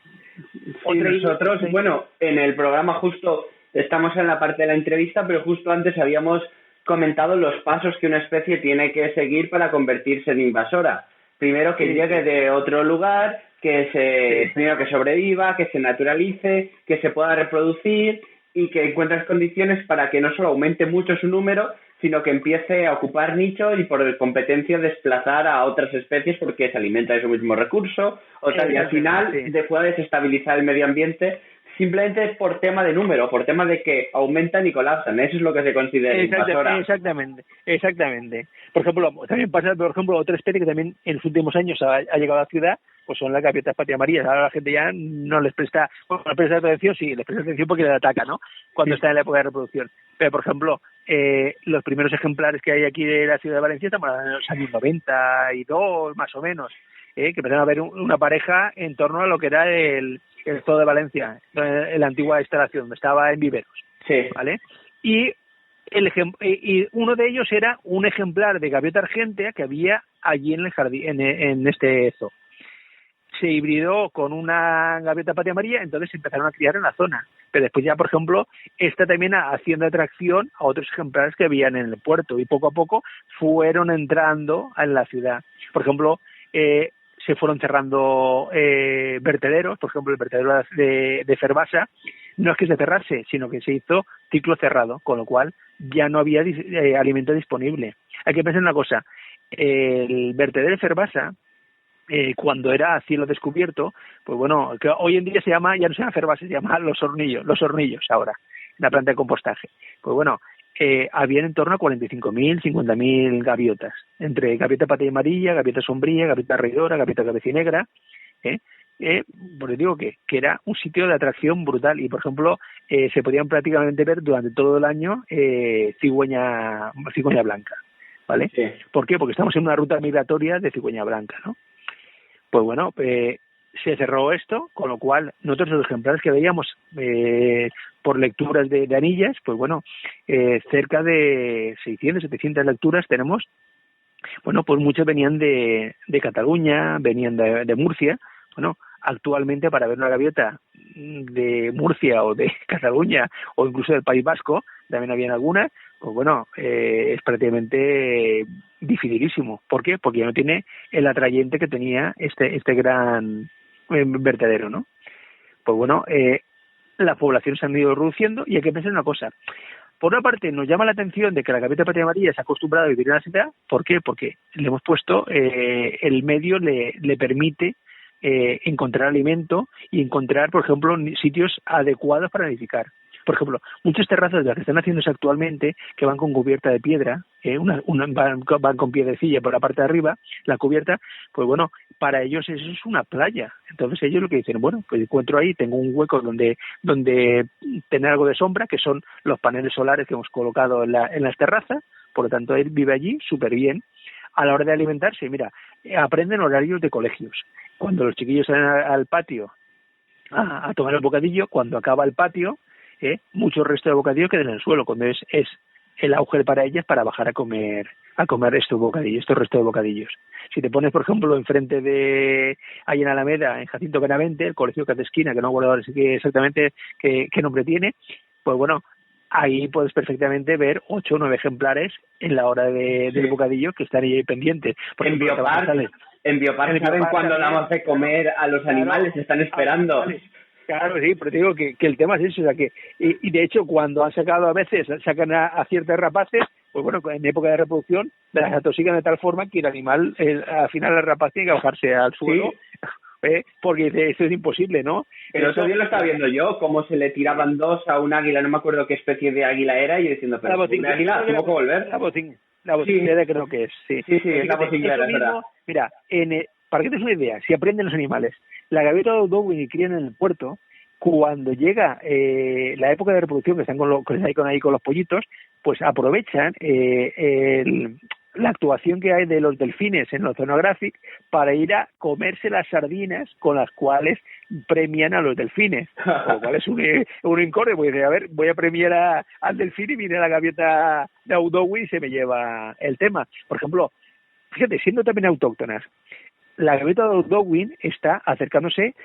Sí, nosotros, bueno, en el programa justo estamos en la parte de la entrevista, pero justo antes habíamos comentado los pasos que una especie tiene que seguir para convertirse en invasora. Primero que llegue de otro lugar, primero que sobreviva, que se naturalice, que se pueda reproducir y que encuentre condiciones para que no solo aumente mucho su número, sino que empiece a ocupar nichos y por competencia desplazar a otras especies porque se alimenta de su mismo recurso, y al final pueda desestabilizar el medio ambiente simplemente por tema de número, por tema de que aumentan y colapsan. Eso es lo que se considera invasora. Exactamente. Por ejemplo, también pasa, otra especie que también en los últimos años ha llegado a la ciudad, pues son las gaviotas patiamarías. Ahora la gente ya no les presta, atención, sí, les presta atención porque les ataca, ¿no? Cuando está en la época de reproducción. Pero, por ejemplo, los primeros ejemplares que hay aquí de la ciudad de Valencia estamos en los años 92, más o menos. que empezaron a ver una pareja en torno a lo que era el Zoo de Valencia, en la antigua instalación, donde estaba en viveros. Sí. ¿Vale? Y uno de ellos era un ejemplar de gaviota argentea que había allí en el jardín, en este zoo. Se hibridó con una gaviota patria amarilla, entonces se empezaron a criar en la zona. Pero después ya, por ejemplo, está también haciendo atracción a otros ejemplares que habían en el puerto y poco a poco fueron entrando en la ciudad. Por ejemplo, se fueron cerrando vertederos, por ejemplo, el vertedero de Ferbasa no es que se cerrase, sino que se hizo ciclo cerrado, con lo cual ya no había alimento disponible. Hay que pensar en una cosa, el vertedero de Ferbasa, cuando era a cielo descubierto, pues bueno, que hoy en día ya no se llama Ferbasa, se llama los hornillos ahora, la planta de compostaje. Pues bueno, habían en torno a 45.000, 50.000 gaviotas, entre gaviota patilla amarilla, gaviota sombría, gaviota reidora, gaviota cabecinegra, porque digo que era un sitio de atracción brutal y, por ejemplo, se podían prácticamente ver durante todo el año cigüeña blanca, ¿vale? Sí. ¿Por qué? Porque estamos en una ruta migratoria de cigüeña blanca, ¿no? Pues bueno, se cerró esto, con lo cual nosotros los ejemplares que veíamos por lecturas de anillas, pues bueno, cerca de 600, 700 lecturas tenemos. Bueno, pues muchos venían de Cataluña, venían de Murcia. Bueno, actualmente para ver una gaviota de Murcia o de Cataluña o incluso del País Vasco, también habían algunas, pues bueno, es prácticamente dificilísimo. ¿Por qué? Porque ya no tiene el atrayente que tenía este gran vertedero, ¿no? Pues bueno, las poblaciones se han ido reduciendo y hay que pensar una cosa. Por una parte, nos llama la atención de que la gaviota patria amarilla se ha acostumbrado a vivir en la ciudad. ¿Por qué? Porque le hemos puesto, el medio le permite encontrar alimento y encontrar, por ejemplo, sitios adecuados para nidificar. Por ejemplo, muchas terrazas de las que están haciéndose actualmente, que van con cubierta de piedra, van con piedrecilla por la parte de arriba, la cubierta, pues bueno, para ellos eso es una playa. Entonces ellos lo que dicen, bueno, pues encuentro ahí, tengo un hueco donde tener algo de sombra, que son los paneles solares que hemos colocado en las terrazas, por lo tanto él vive allí súper bien. A la hora de alimentarse, mira, aprenden horarios de colegios. Cuando los chiquillos salen al patio a tomar el bocadillo, cuando acaba el patio, mucho resto de bocadillo queda en el suelo, cuando es el auge para ellas para bajar a comer estos restos de bocadillos. Si te pones, por ejemplo, enfrente de, ahí en Alameda, en Jacinto Benavente, el colegio Catesquina, que no recuerdo ahora exactamente qué nombre tiene, pues bueno, ahí puedes perfectamente ver 8 o 9 ejemplares en la hora del bocadillo que están ahí pendientes. Por en ejemplo, Biopark saben cuándo damos de comer a los animales, están esperando. Claro, sí, pero te digo que el tema es eso, o sea que, y de hecho cuando han sacado a veces, sacan a ciertos rapaces, pues bueno, en época de reproducción, las atosigan de tal forma que el animal, al final el rapaz tiene que bajarse al suelo, porque eso es imposible, ¿no? Pero eso yo lo estaba viendo yo, cómo se le tiraban dos a un águila, no me acuerdo qué especie de águila era, y diciendo, pero un águila, tengo que volver. La bocinglera creo que es, sí. Sí, es la bocinglera, es verdad. Mira, para que te des una idea, si aprenden los animales, la gaviota de Darwin y crían en el puerto, cuando llega la época de reproducción, que están ahí con los pollitos, pues aprovechan la actuación que hay de los delfines en los Oceanographic para ir a comerse las sardinas con las cuales premian a los delfines, con lo cual es un incorde, porque dice, a ver, voy a premiar al delfín y viene la gaviota de Darwin y se me lleva el tema. Por ejemplo, fíjate, siendo también autóctonas, la gaviota de Darwin está acercándose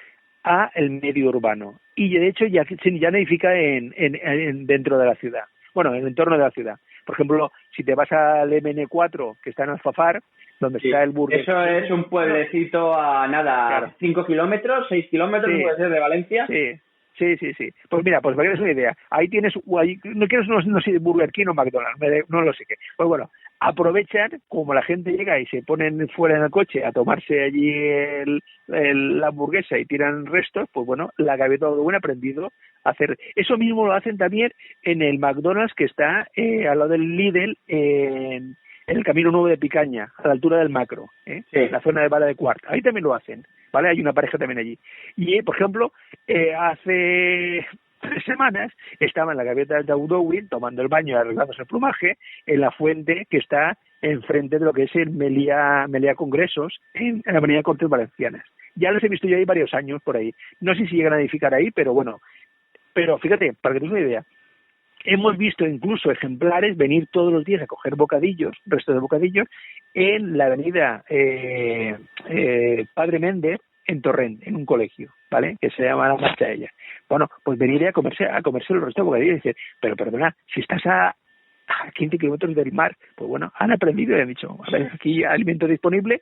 a el medio urbano y de hecho ya nidifica dentro de la ciudad, bueno, en el entorno de la ciudad. Por ejemplo, si te vas al MN4, que está en Alfafar, donde está el Burger Eso King, es un pueblecito a nada, claro. 5 kilómetros, 6 kilómetros, Sí. puede ser, de Valencia. Sí. Pues mira, pues para que des una idea, ahí tienes, no sé, Burger King o McDonald's, no lo sé qué. Pues bueno, aprovechan, como la gente llega y se ponen fuera en el coche a tomarse allí la hamburguesa y tiran restos, pues bueno, la gaviota de Darwin ha aprendido a hacer. Eso mismo lo hacen también en el McDonald's que está al lado del Lidl, en el Camino Nuevo de Picaña, a la altura del Macro, Sí. la zona de Bala de Quart. Ahí también lo hacen, ¿vale? Hay una pareja también allí. Y, por ejemplo, hace 3 semanas estaba en la gaviota de Darwin tomando el baño y arreglándose el plumaje en la fuente que está enfrente de lo que es el Meliá Congresos, en la avenida Cortes Valencianas. Ya los he visto yo ahí varios años por ahí. No sé si llegan a edificar ahí, pero bueno. Pero fíjate, para que te des una idea, hemos visto incluso ejemplares venir todos los días a coger bocadillos, restos de bocadillos, en la avenida Padre Méndez, en Torrent, en un colegio, ¿vale? Que se llama La Marcha Ella. Bueno, pues venir a comerse los restos de bocadillos y decir, pero perdona, si estás a 15 kilómetros del mar, pues bueno, han aprendido y han dicho, a ver, aquí hay alimento disponible,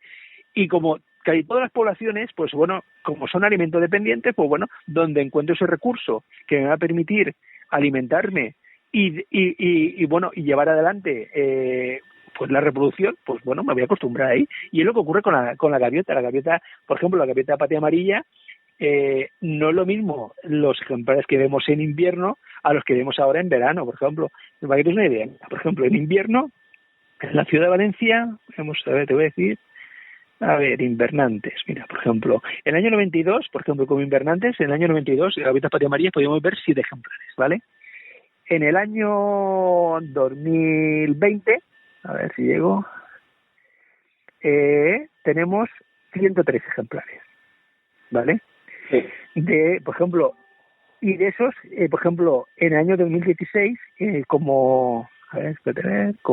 y como casi todas las poblaciones, pues bueno, como son alimento dependientes, pues bueno, donde encuentro ese recurso que me va a permitir alimentarme y bueno, y llevar adelante pues la reproducción, pues bueno, me voy a acostumbrar ahí. Y es lo que ocurre con la gaviota. La gaviota, por ejemplo, la gaviota patía amarilla, no es lo mismo los ejemplares que vemos en invierno a los que vemos ahora en verano, por ejemplo. Para que te des una idea, por ejemplo, en invierno, en la ciudad de Valencia, vamos a ver, te voy a decir, invernantes. Mira, por ejemplo, en el año 92, por ejemplo, como invernantes, en el año 92, en la gaviota patía amarilla podíamos ver 7 ejemplares, ¿vale? En el año 2020, a ver si llego, tenemos 103 ejemplares, ¿vale? Sí. Por ejemplo, y de esos, por ejemplo, en el año 2016, como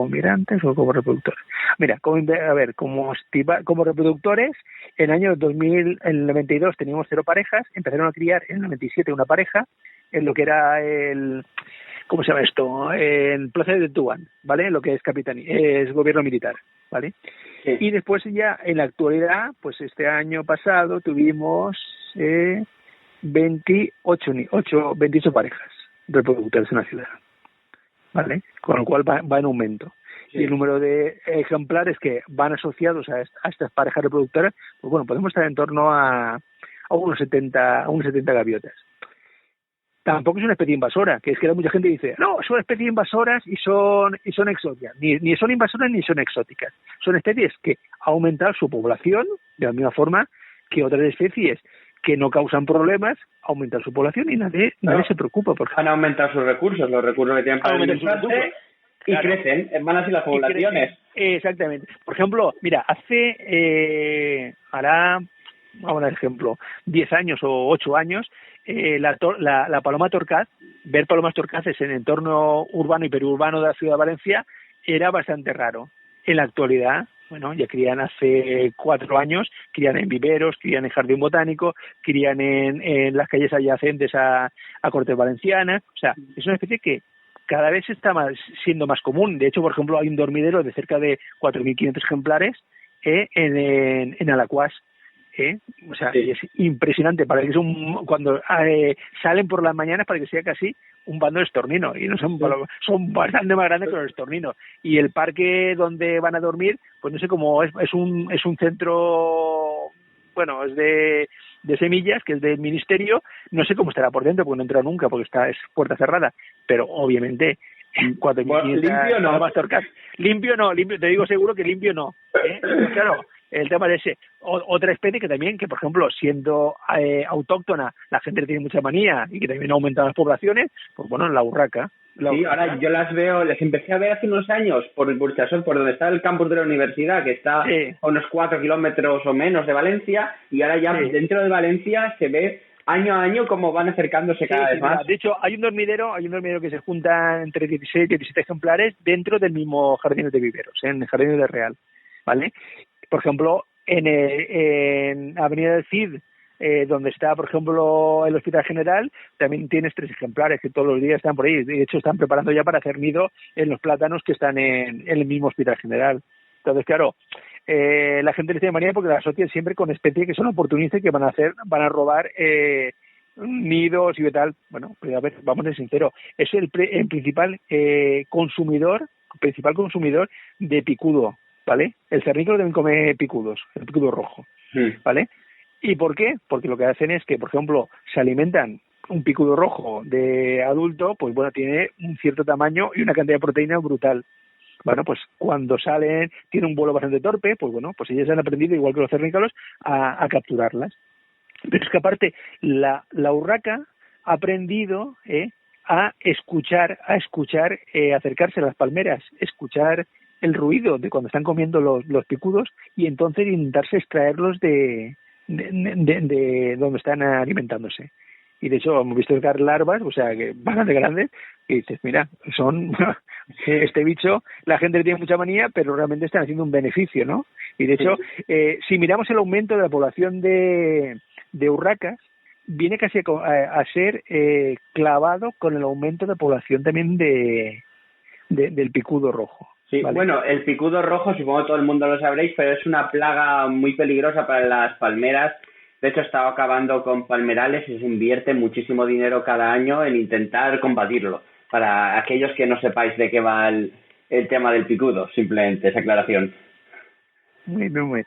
migrantes o como reproductores. Mira, como reproductores, en el año 2000, en el 92 teníamos 0 parejas, empezaron a criar en el 97 una pareja, en lo que era ¿cómo se llama esto? En Plaza de Tetuán, ¿vale? Lo que es gobierno militar, ¿vale? Sí. Y después ya en la actualidad, pues este año pasado tuvimos 28 parejas reproductores en la ciudad, ¿vale? Con lo cual va en aumento. Sí. Y el número de ejemplares que van asociados a estas parejas reproductoras, pues bueno, podemos estar en torno a unos 70 gaviotas. Tampoco es una especie invasora, que es que mucha gente dice, no, son especies invasoras y son exóticas. Ni son invasoras ni son exóticas. Son especies que han aumentado su población de la misma forma que otras especies que no causan problemas, aumentan su población y nadie se preocupa. Porque han aumentado sus recursos, los recursos que tienen para alimentarse, y claro, crecen, van así las poblaciones. Exactamente. Por ejemplo, mira, vamos a ejemplo, 10 años o 8 años, la paloma torcaz, ver palomas torcaces en el entorno urbano y periurbano de la ciudad de Valencia era bastante raro. En la actualidad, bueno, ya crían hace 4 años, crían en viveros, crían en jardín botánico, crían en las calles adyacentes a Cortes Valencianas. O sea, es una especie que cada vez está siendo más común. De hecho, por ejemplo, hay un dormidero de cerca de 4.500 ejemplares en Alacuás. O sea, sí. Es impresionante. Para que cuando salen por las mañanas, para que sea casi un bando de estorninos, y no son bastante más grandes que los estorninos. Y el parque donde van a dormir, pues no sé cómo es un centro, bueno, es de semillas, que es del ministerio. No sé cómo estará por dentro, porque no he entrado nunca, porque es puerta cerrada, pero obviamente cuando limpio no. Limpio no, te digo seguro que limpio no. Pues claro, el tema de ese. Otra especie que también, que por ejemplo, siendo autóctona, la gente le tiene mucha manía y que también ha aumentado las poblaciones, pues bueno, la urraca. Sí, ahora yo les empecé a ver hace unos años por Burchasol, por donde está el campus de la universidad, que está a unos 4 kilómetros o menos de Valencia, y ahora ya dentro de Valencia se ve año a año cómo van acercándose cada vez más. De hecho, hay un dormidero que se junta entre 16 y 17 ejemplares dentro del mismo jardín de viveros, en el jardín de Real, ¿vale? Por ejemplo, en Avenida del Cid, donde está, por ejemplo, el Hospital General, también tienes 3 ejemplares que todos los días están por ahí. De hecho, están preparando ya para hacer nido en los plátanos que están en el mismo Hospital General. Entonces, claro, la gente les tiene manía porque la asocian siempre con especies que son oportunistas y que van a robar nidos y tal. Bueno, pues a ver, vamos a ser sinceros. Es el principal consumidor de picudo, ¿vale? El cernícalo también come picudos, el picudo rojo, ¿vale? ¿Y por qué? Porque lo que hacen es que, por ejemplo, se alimentan un picudo rojo de adulto, pues bueno, tiene un cierto tamaño y una cantidad de proteína brutal. Bueno, pues cuando salen, tiene un vuelo bastante torpe, pues bueno, pues ellos han aprendido, igual que los cernícalos, a capturarlas. Pero es que aparte, la urraca ha aprendido a escuchar, acercarse a las palmeras, escuchar el ruido de cuando están comiendo los picudos y entonces intentarse extraerlos de donde están alimentándose. Y de hecho hemos visto larvas, o sea, que bastante grandes, y dices, mira, son este bicho, la gente le tiene mucha manía, pero realmente están haciendo un beneficio, ¿no? Y de hecho, si miramos el aumento de la población de urracas, viene casi a ser clavado con el aumento de población también del picudo rojo. Sí, ¿vale? Bueno, el picudo rojo, supongo que todo el mundo lo sabréis, pero es una plaga muy peligrosa para las palmeras. De hecho, está acabando con palmerales y se invierte muchísimo dinero cada año en intentar combatirlo. Para aquellos que no sepáis de qué va el tema del picudo, simplemente esa aclaración. Muy bien.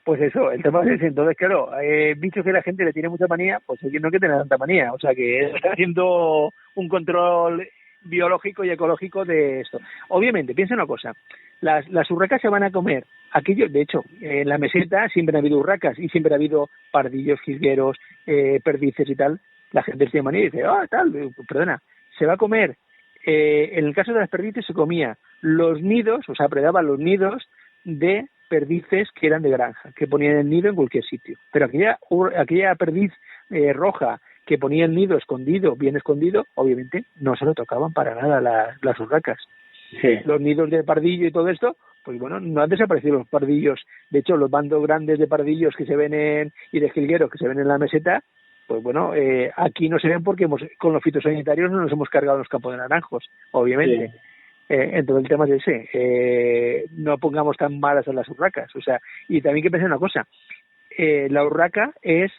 Pues eso, el tema es ese. Entonces, claro, dicho que la gente le tiene mucha manía, pues aquí no hay que tener tanta manía. O sea, que está haciendo un control biológico y ecológico de esto. Obviamente, piensa una cosa, las urracas se van a comer aquello. De hecho, en la meseta siempre ha habido urracas y siempre ha habido pardillos, jilgueros, perdices y tal. La gente tiene manía y dice, perdona, se va a comer. En el caso de las perdices se comía los nidos, o sea, predaba los nidos de perdices que eran de granja, que ponían el nido en cualquier sitio. Pero aquella perdiz roja que ponía el nido escondido, bien escondido, obviamente no se lo tocaban para nada las urracas. Sí. Los nidos de pardillo y todo esto, pues bueno, no han desaparecido los pardillos. De hecho, los bandos grandes de pardillos que se ven y de jilgueros que se ven en la meseta, pues bueno, aquí no se ven porque con los fitosanitarios no nos hemos cargado los campos de naranjos, obviamente. Sí. Entonces el tema es ese, no pongamos tan malas a las urracas. O sea, y también que pensar una cosa, la urraca es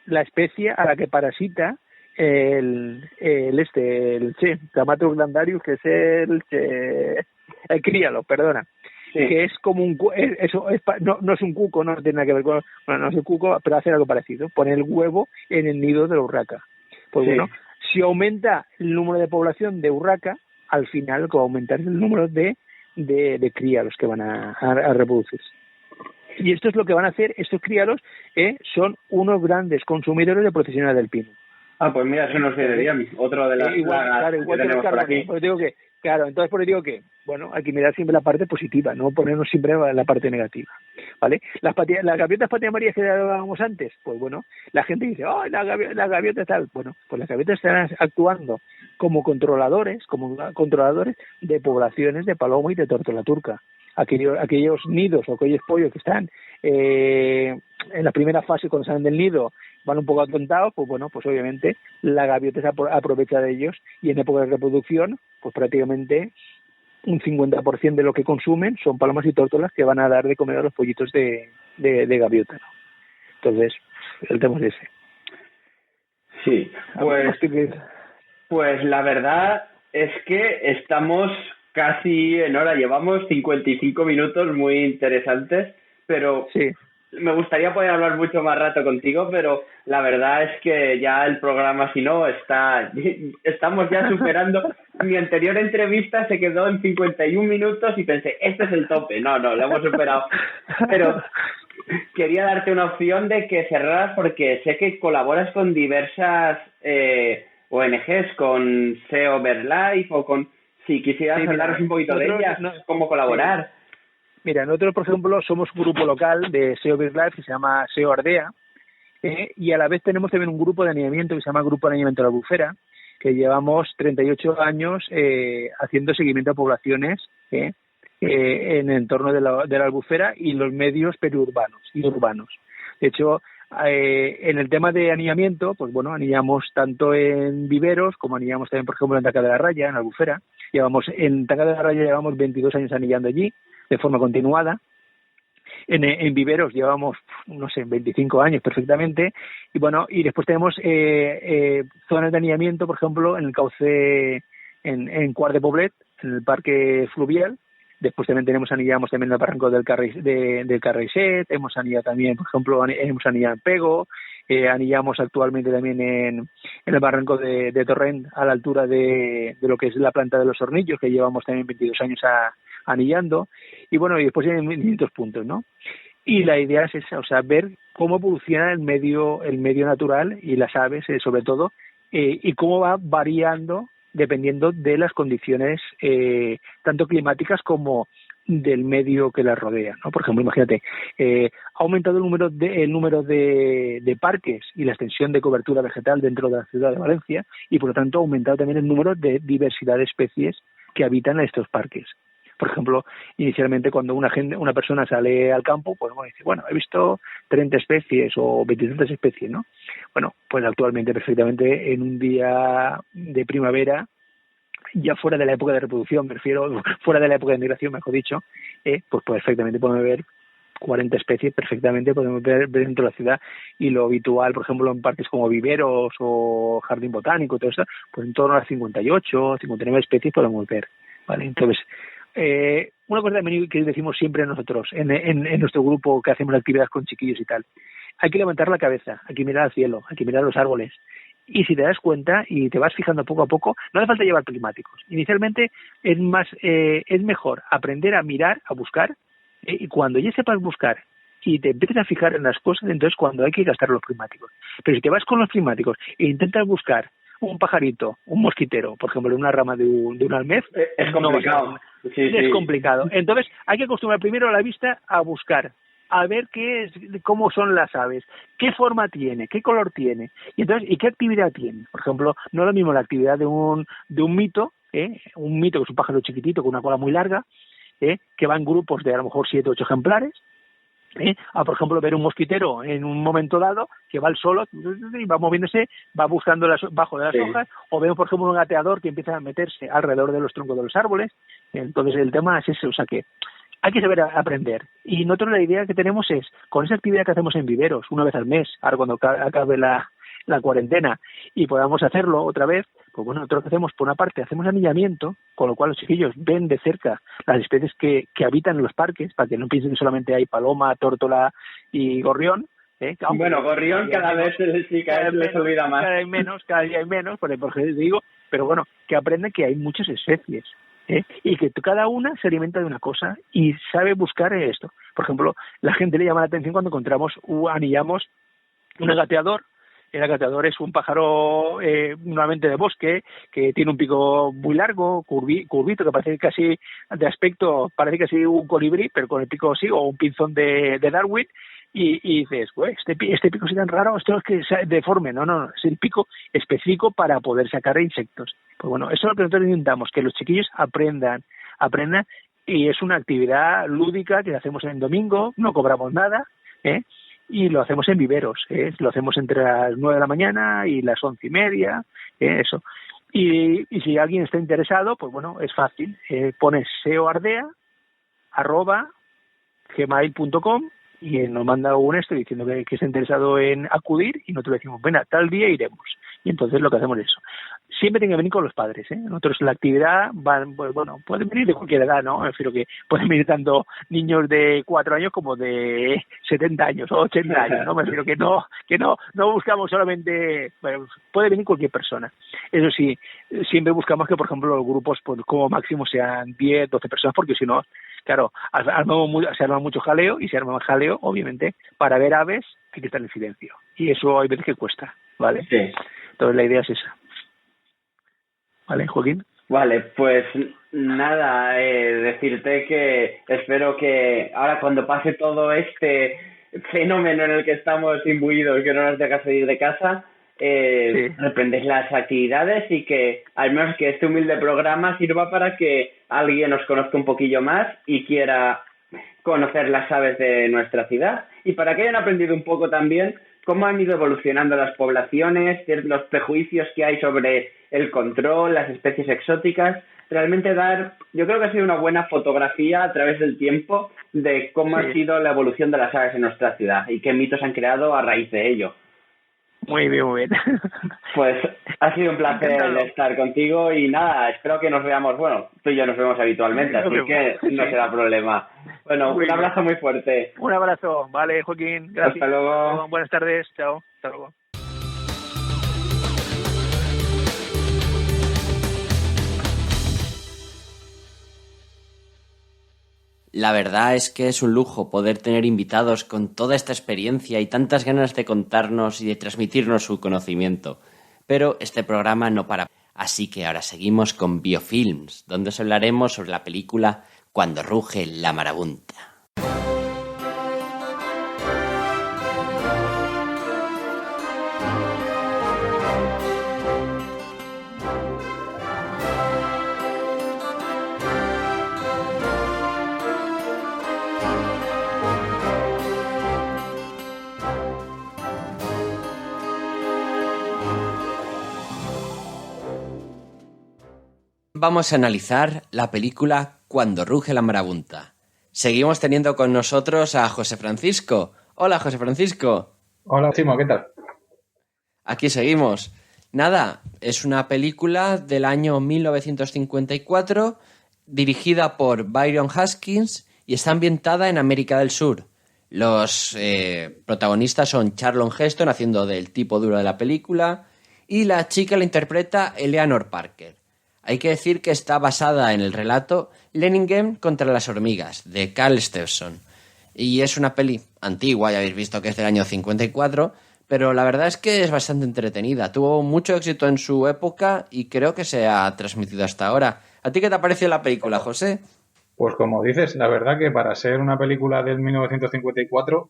la especie a la que parasita el Chamaetrus glandarius, que es el críalo, perdona. Sí. Que es como no es un cuco, no tiene nada que ver con, no es un cuco, pero hace algo parecido, pone el huevo en el nido de la urraca. Pues sí. Bueno, si aumenta el número de población de urraca, al final va a aumentar el número de críalos que van a reproducirse. Y esto es lo que van a hacer estos críalos, son unos grandes consumidores de Processionea del pino. Pues mira, eso no se debería, otro de las plagas que tenemos por aquí. Pues digo que, entonces por eso digo que, bueno, hay que mirar siempre la parte positiva, no ponernos siempre la parte negativa, ¿vale? Las gaviotas patas amarillas que hablábamos antes, pues bueno, la gente dice, la gaviota tal. Bueno, pues las gaviotas están actuando como controladores de poblaciones de paloma y de tórtola turca. Aquellos nidos o aquellos pollos que están en la primera fase cuando salen del nido van un poco atontados, pues bueno, pues obviamente la gaviota se aprovecha de ellos y en época de reproducción, pues prácticamente un 50% de lo que consumen son palomas y tórtolas que van a dar de comer a los pollitos de gaviota, ¿no? Entonces, el tema es ese. Sí, pues la verdad es que estamos casi en hora, llevamos 55 minutos muy interesantes, pero sí. Me gustaría poder hablar mucho más rato contigo, pero la verdad es que ya el programa, si no, estamos ya superando. Mi anterior entrevista se quedó en 51 minutos y pensé, este es el tope. No, lo hemos superado. Pero quería darte una opción de que cerraras, porque sé que colaboras con diversas ONGs, con SEO BirdLife o con... Si quisieras hablaros un poquito de ellas, cómo colaborar. Sí. Mira, nosotros, por ejemplo, somos un grupo local de SEO BirdLife que se llama SEO Ardea, y a la vez tenemos también un grupo de anillamiento que se llama Grupo de Anillamiento de la Albufera, que llevamos 38 años haciendo seguimiento a poblaciones en el entorno de la Albufera y los medios periurbanos y urbanos. De hecho, en el tema de anillamiento, pues bueno, anillamos tanto en viveros como anillamos también, por ejemplo, en Taca de la Raya, en Albufera. En Taca de la Raya llevamos 22 años anillando allí, de forma continuada. En viveros llevamos, 25 años perfectamente. Y bueno, y después tenemos zonas de anillamiento, por ejemplo, en el cauce, en Quart de Poblet, en el parque fluvial. Después también anillamos también en el barranco del Carreixet, hemos anillado también, por ejemplo, hemos anillado en Pego, anillamos actualmente también en el barranco de Torrent, a la altura de lo que es la planta de los Hornillos, que llevamos también 22 años anillando, y bueno, y después en distintos puntos, ¿no? Y la idea es esa, o sea, ver cómo evoluciona el medio natural y las aves, sobre todo, y cómo va variando dependiendo de las condiciones tanto climáticas como del medio que las rodea, ¿no? Por ejemplo, imagínate, ha aumentado el número de parques y la extensión de cobertura vegetal dentro de la ciudad de Valencia, y por lo tanto ha aumentado también el número de diversidad de especies que habitan en estos parques. Por ejemplo, inicialmente cuando una persona sale al campo, pues dice, bueno, he visto 30 especies o 23 especies, ¿no? Bueno, pues actualmente perfectamente en un día de primavera, ya fuera de la época de reproducción, me refiero, fuera de la época de migración, mejor dicho, pues perfectamente podemos ver 40 especies, perfectamente podemos ver dentro de la ciudad, y lo habitual, por ejemplo, en parques como viveros o jardín botánico, todo eso, pues en torno a 58, 59 especies podemos ver, ¿vale? Entonces, una cosa también que decimos siempre nosotros, en nuestro grupo que hacemos actividades con chiquillos y tal, hay que levantar la cabeza, hay que mirar al cielo, hay que mirar los árboles, y si te das cuenta y te vas fijando poco a poco, no hace falta llevar prismáticos. Inicialmente es mejor aprender a mirar, a buscar, y cuando ya sepas buscar y te empieces a fijar en las cosas, entonces cuando hay que gastar los prismáticos. Pero si te vas con los prismáticos e intentas buscar un pajarito, un mosquitero, por ejemplo, en una rama de un almez, es complicado. Es complicado. Entonces hay que acostumbrar primero a la vista a buscar, a ver cómo son las aves, qué forma tiene, qué color tiene, y entonces, y qué actividad tiene. Por ejemplo, no es lo mismo la actividad de un mito, un mito que es un pájaro chiquitito con una cola muy larga, que va en grupos de a lo mejor 7 o 8 ejemplares, a por ejemplo ver un mosquitero en un momento dado que va al solo y va moviéndose, va buscando bajo de las hojas, o vemos por ejemplo un gateador que empieza a meterse alrededor de los troncos de los árboles. Entonces el tema es ese, o sea que hay que saber aprender. Y nosotros la idea que tenemos es, con esa actividad que hacemos en viveros una vez al mes, ahora cuando acabe la cuarentena y podamos hacerlo otra vez, pues bueno, nosotros lo que hacemos, por una parte, hacemos anillamiento, con lo cual los chiquillos ven de cerca las especies que habitan en los parques, para que no piensen que solamente hay paloma, tórtola y gorrión. Bueno, gorrión cada vez les olvida más. Cada día hay menos, por ejemplo, digo, pero bueno, que aprenden que hay muchas especies. Y que cada una se alimenta de una cosa y sabe buscar esto. Por ejemplo, la gente le llama la atención cuando anillamos un agateador. El agateador es un pájaro normalmente de bosque, que tiene un pico muy largo, curvito, que parece casi, de aspecto, parece casi un colibrí, pero con el pico así, o un pinzón de Darwin, y dices, este pico es tan raro, esto es que es deforme. No, es el pico específico para poder sacar insectos. Pues bueno, eso es lo que nosotros intentamos, que los chiquillos aprendan, y es una actividad lúdica que hacemos en domingo, no cobramos nada, y lo hacemos en viveros, lo hacemos entre las 9 de la mañana y las 11:30, eso. Y si alguien está interesado, pues bueno, es fácil, pones seoardea@gmail.com y nos manda un diciendo que está interesado en acudir, y nosotros le decimos, bueno, tal día iremos. Y entonces lo que hacemos es eso. Siempre tienen que venir con los padres, Nosotros la actividad pueden venir de cualquier edad, ¿no? Me refiero que pueden venir tanto niños de 4 años como de 70 años o 80 años, ¿no? Me refiero que no buscamos solamente, puede venir cualquier persona. Eso sí, siempre buscamos que, por ejemplo, los grupos, pues como máximo sean 10, 12 personas, porque si no, claro, se arma mucho jaleo, y se arma más jaleo, obviamente, para ver aves hay que estar en silencio. Y eso hay veces que cuesta, ¿vale? Sí. Entonces la idea es esa. ¿Vale, Joaquín? Vale, pues nada, decirte que espero que ahora cuando pase todo este fenómeno en el que estamos imbuidos, que no nos deja salir de casa, reprendes las actividades, y que al menos que este humilde programa sirva para que alguien nos conozca un poquillo más y quiera conocer las aves de nuestra ciudad, y para que hayan aprendido un poco también cómo han ido evolucionando las poblaciones, los prejuicios que hay sobre el control, las especies exóticas. Realmente yo creo que ha sido una buena fotografía a través del tiempo de cómo ha sido la evolución de las aves en nuestra ciudad y qué mitos han creado a raíz de ello. Muy bien. Pues ha sido un placer estar contigo, y nada, espero que nos veamos, tú y yo nos vemos habitualmente, así que no será problema. Bueno, un abrazo muy fuerte. Un abrazo, vale, Joaquín, gracias. Hasta luego. Buenas tardes, chao, hasta luego. La verdad es que es un lujo poder tener invitados con toda esta experiencia y tantas ganas de contarnos y de transmitirnos su conocimiento. Pero este programa no para. Así que ahora seguimos con Biofilms, donde os hablaremos sobre la película Cuando ruge la marabunta. Vamos a analizar la película Cuando ruge la marabunta. Seguimos teniendo con nosotros a José Francisco. Hola, José Francisco. Hola, Chimo, ¿qué tal? Aquí seguimos. Nada, es una película del año 1954 dirigida por Byron Haskins y está ambientada en América del Sur. Los protagonistas son Charlton Heston haciendo del tipo duro de la película y la chica la interpreta Eleanor Parker. Hay que decir que está basada en el relato Lerningen contra las hormigas, de Carl Stephenson. Y es una peli antigua, ya habéis visto que es del año 54, pero la verdad es que es bastante entretenida. Tuvo mucho éxito en su época y creo que se ha transmitido hasta ahora. ¿A ti qué te ha parecido la película, José? Pues como dices, la verdad que para ser una película del 1954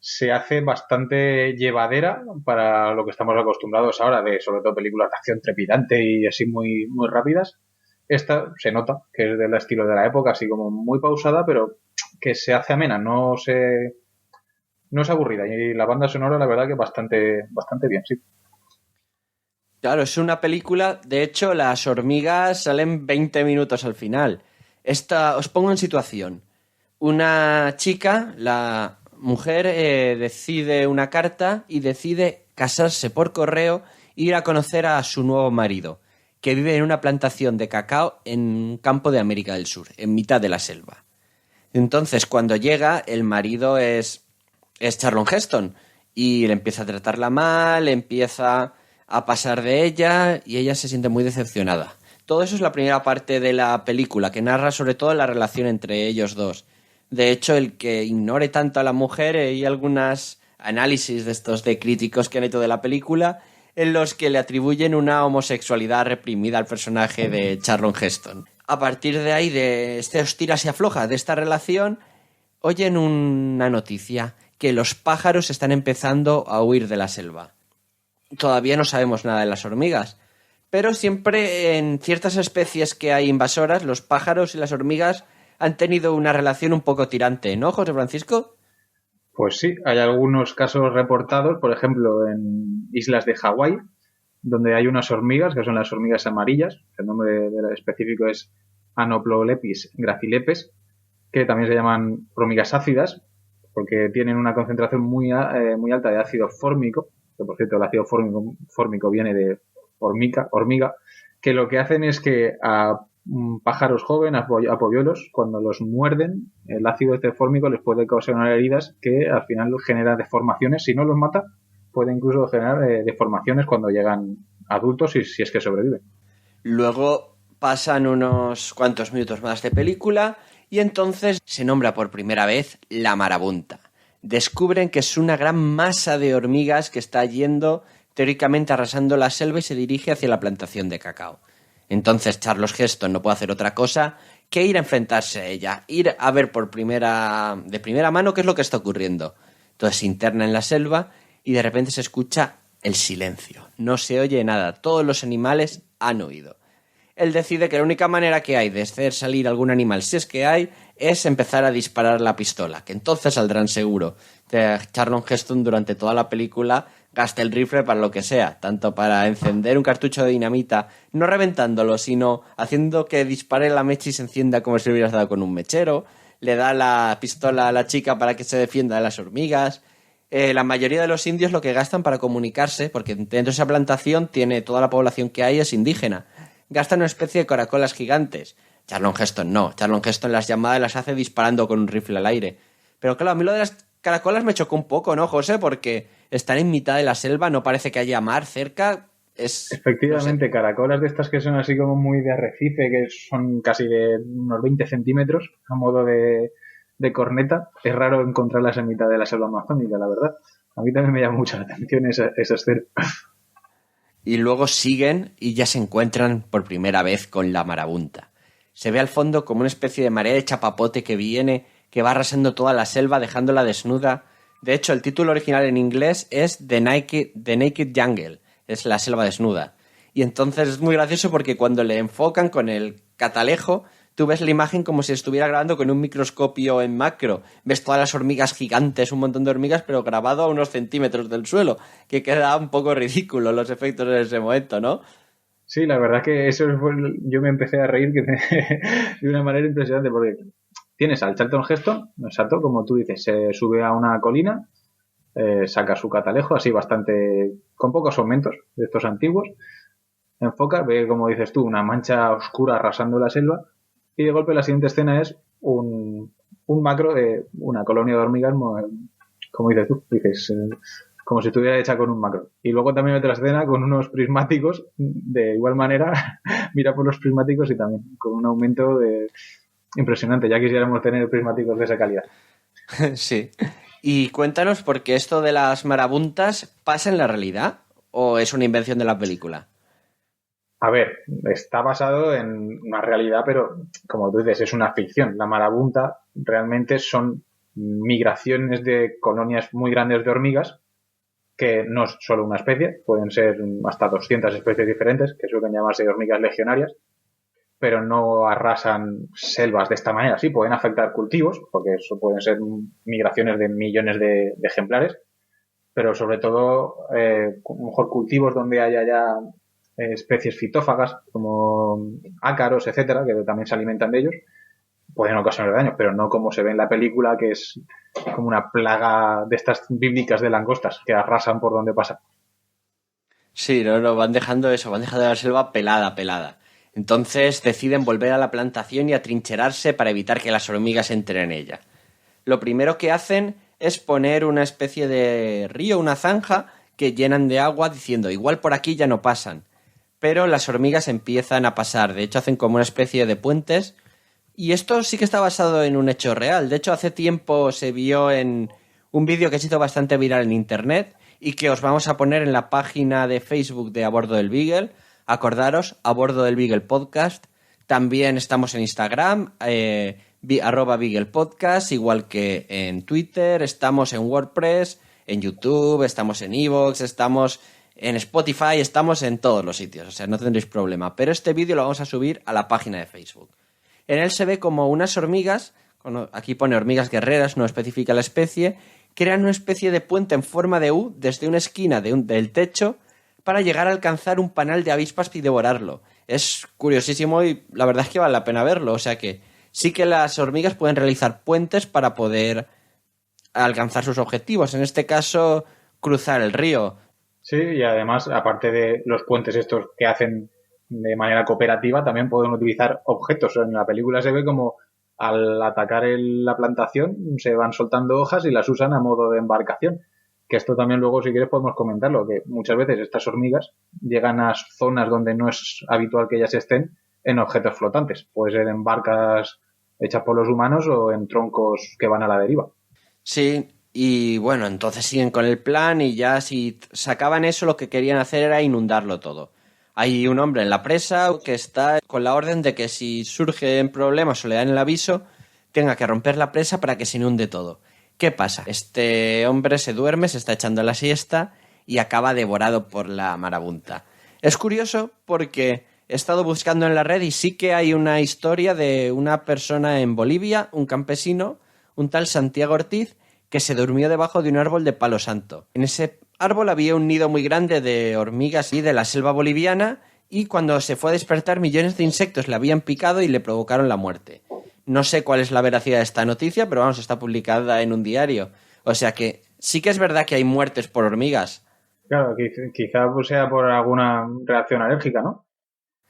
se hace bastante llevadera para lo que estamos acostumbrados ahora, de sobre todo películas de acción trepidante y así muy, muy rápidas. Esta se nota que es del estilo de la época, así como muy pausada, pero que se hace amena, no es aburrida. Y la banda sonora, la verdad que bastante bien, sí. Claro, es una película, de hecho las hormigas salen 20 minutos al final. Os pongo en situación. Una chica, la mujer, decide una carta y decide casarse por correo e ir a conocer a su nuevo marido, que vive en una plantación de cacao en un campo de América del Sur, en mitad de la selva. Entonces, cuando llega, el marido es Charlton Heston y le empieza a tratarla mal, empieza a pasar de ella y ella se siente muy decepcionada. Todo eso es la primera parte de la película, que narra sobre todo la relación entre ellos dos. De hecho, el que ignore tanto a la mujer, hay algunos análisis de estos de críticos que han hecho de la película en los que le atribuyen una homosexualidad reprimida al personaje de Charlton Heston. A partir de ahí, de este tiras y afloja de esta relación, oyen una noticia, que los pájaros están empezando a huir de la selva. Todavía no sabemos nada de las hormigas, pero siempre en ciertas especies que hay invasoras, los pájaros y las hormigas han tenido una relación un poco tirante, ¿no, José Francisco? Pues sí, hay algunos casos reportados, por ejemplo, en islas de Hawái, donde hay unas hormigas, que son las hormigas amarillas, el nombre específico es Anoplolepis gracilepes, que también se llaman hormigas ácidas, porque tienen una concentración muy alta de ácido fórmico, que por cierto el ácido fórmico viene de hormiga, que lo que hacen es que a pájaros jóvenes, a polluelos, cuando los muerden, el ácido fórmico les puede causar heridas que al final generan deformaciones. Si no los mata, puede incluso generar deformaciones cuando llegan adultos y si es que sobreviven. Luego pasan unos cuantos minutos más de película y entonces se nombra por primera vez la marabunta. Descubren que es una gran masa de hormigas que está yendo teóricamente arrasando la selva y se dirige hacia la plantación de cacao. Entonces Charlton Heston no puede hacer otra cosa que ir a enfrentarse a ella, ir a ver de primera mano qué es lo que está ocurriendo. Entonces se interna en la selva y de repente se escucha el silencio. No se oye nada, todos los animales han huido. Él decide que la única manera que hay de hacer salir algún animal, si es que hay, es empezar a disparar la pistola, que entonces saldrán seguro. Charlton Heston durante toda la película gasta el rifle para lo que sea, tanto para encender un cartucho de dinamita, no reventándolo, sino haciendo que dispare la mecha y se encienda como si le hubieras dado con un mechero. Le da la pistola a la chica para que se defienda de las hormigas. La mayoría de los indios lo que gastan para comunicarse, porque dentro de esa plantación toda la población que hay es indígena, gastan una especie de caracolas gigantes. Charlton Heston no. Charlton Heston las llamadas las hace disparando con un rifle al aire. Pero claro, a mí lo de las caracolas me chocó un poco, ¿no, José? Porque están en mitad de la selva, no parece que haya mar cerca. Efectivamente, no sé. Caracolas de estas que son así como muy de arrecife, que son casi de unos 20 centímetros, a modo de corneta. Es raro encontrarlas en mitad de la selva amazónica, la verdad. A mí también me llama mucho la atención esa escena. y luego siguen y ya se encuentran por primera vez con la marabunta. Se ve al fondo como una especie de marea de chapapote que va arrasando toda la selva dejándola desnuda. De hecho, el título original en inglés es The Naked Jungle, es la selva desnuda. Y entonces es muy gracioso porque cuando le enfocan con el catalejo, tú ves la imagen como si estuviera grabando con un microscopio en macro. Ves todas las hormigas gigantes, un montón de hormigas, pero grabado a unos centímetros del suelo, que queda un poco ridículo los efectos en ese momento, ¿no? Sí, la verdad que yo me empecé a reír de una manera impresionante porque tienes al Charlton Heston, exacto, como tú dices, se sube a una colina, saca su catalejo, así bastante, con pocos aumentos de estos antiguos, enfoca, ve, como dices tú, una mancha oscura arrasando la selva y de golpe la siguiente escena es un macro de una colonia de hormigas, como dices tú, como si estuviera hecha con un macro. Y luego también otra escena con unos prismáticos, de igual manera, mira por los prismáticos y también con un aumento impresionante. Ya quisiéramos tener prismáticos de esa calidad. Sí. Y cuéntanos, ¿por qué esto de las marabuntas pasa en la realidad o es una invención de la película? A ver, está basado en una realidad, pero como tú dices, es una ficción. La marabunta realmente son migraciones de colonias muy grandes de hormigas, que no es solo una especie, pueden ser hasta 200 especies diferentes, que suelen llamarse hormigas legionarias, pero no arrasan selvas de esta manera. Sí, pueden afectar cultivos, porque eso pueden ser migraciones de millones de ejemplares, pero sobre todo, a lo mejor cultivos donde haya ya especies fitófagas, como ácaros, etcétera, que también se alimentan de ellos, pueden ocasionar daño, pero no como se ve en la película, que es como una plaga de estas bíblicas de langostas que arrasan por donde pasan. Sí, no, van dejando la selva pelada. Entonces deciden volver a la plantación y atrincherarse para evitar que las hormigas entren en ella. Lo primero que hacen es poner una especie de río, una zanja, que llenan de agua diciendo, igual por aquí ya no pasan. Pero las hormigas empiezan a pasar, de hecho hacen como una especie de puentes. Y esto sí que está basado en un hecho real. De hecho, hace tiempo se vio en un vídeo que se hizo bastante viral en internet y que os vamos a poner en la página de Facebook de A Bordo del Beagle. Acordaros, A Bordo del Beagle Podcast. También estamos en Instagram, @Beagle Podcast, igual que en Twitter. Estamos en WordPress, en YouTube, estamos en iVoox, estamos en Spotify, estamos en todos los sitios. O sea, no tendréis problema. Pero este vídeo lo vamos a subir a la página de Facebook. En él se ve como unas hormigas, aquí pone hormigas guerreras, no especifica la especie, crean una especie de puente en forma de U desde una esquina del techo para llegar a alcanzar un panal de avispas y devorarlo. Es curiosísimo y la verdad es que vale la pena verlo. O sea que sí que las hormigas pueden realizar puentes para poder alcanzar sus objetivos. En este caso, cruzar el río. Sí, y además, aparte de los puentes estos que hacen de manera cooperativa, también pueden utilizar objetos. En la película se ve como al atacar la plantación se van soltando hojas y las usan a modo de embarcación. Que esto también luego, si quieres, podemos comentarlo, que muchas veces estas hormigas llegan a zonas donde no es habitual que ellas estén en objetos flotantes. Puede ser en barcas hechas por los humanos o en troncos que van a la deriva. Sí, y bueno, entonces siguen con el plan y ya si sacaban eso lo que querían hacer era inundarlo todo. Hay un hombre en la presa que está con la orden de que si surgen problemas o le dan el aviso, tenga que romper la presa para que se inunde todo. ¿Qué pasa? Este hombre se duerme, se está echando la siesta y acaba devorado por la marabunta. Es curioso porque he estado buscando en la red y sí que hay una historia de una persona en Bolivia, un campesino, un tal Santiago Ortiz, que se durmió debajo de un árbol de palo santo. En ese árbol había un nido muy grande de hormigas y de la selva boliviana y cuando se fue a despertar millones de insectos le habían picado y le provocaron la muerte. No sé cuál es la veracidad de esta noticia, pero vamos, está publicada en un diario. O sea que sí que es verdad que hay muertes por hormigas. Claro, quizá pues sea por alguna reacción alérgica, ¿no?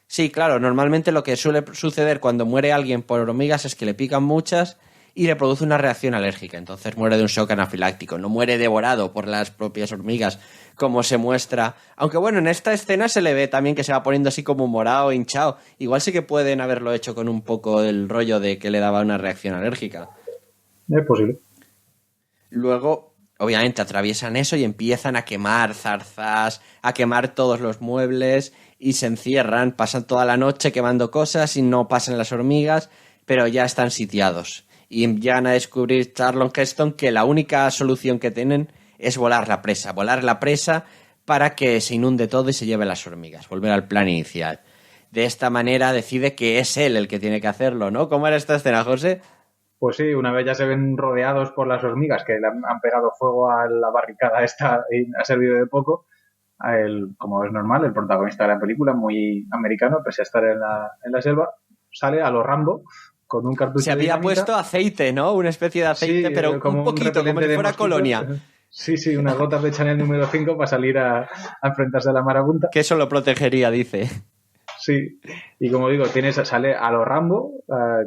Sí, claro, normalmente lo que suele suceder cuando muere alguien por hormigas es que le pican muchas y le produce una reacción alérgica. Entonces muere de un shock anafiláctico. No muere devorado por las propias hormigas, como se muestra. Aunque bueno, en esta escena se le ve también que se va poniendo así como morado, hinchado. Igual sí que pueden haberlo hecho con un poco del rollo de que le daba una reacción alérgica. Es posible. Luego, obviamente atraviesan eso y empiezan a quemar zarzas, a quemar todos los muebles y se encierran, pasan toda la noche quemando cosas y no pasan las hormigas, pero ya están sitiados. Y llegan a descubrir Charlton Heston que la única solución que tienen es volar la presa para que se inunde todo y se lleve las hormigas, volver al plan inicial. De esta manera decide que es él el que tiene que hacerlo, ¿no? ¿Cómo era esta escena, José? Pues sí, una vez ya se ven rodeados por las hormigas que le han pegado fuego a la barricada esta y ha servido de poco, como es normal, el protagonista de la película, muy americano, pese a estar en la selva, sale a lo Rambo con un cartucho se había puesto aceite, ¿no? Una especie de aceite, sí, pero como un poquito, como si fuera colonia. Sí, unas gotas de Chanel número 5 para salir a enfrentarse a la marabunta. Que eso lo protegería, dice. Sí, y como digo, sale a lo Rambo,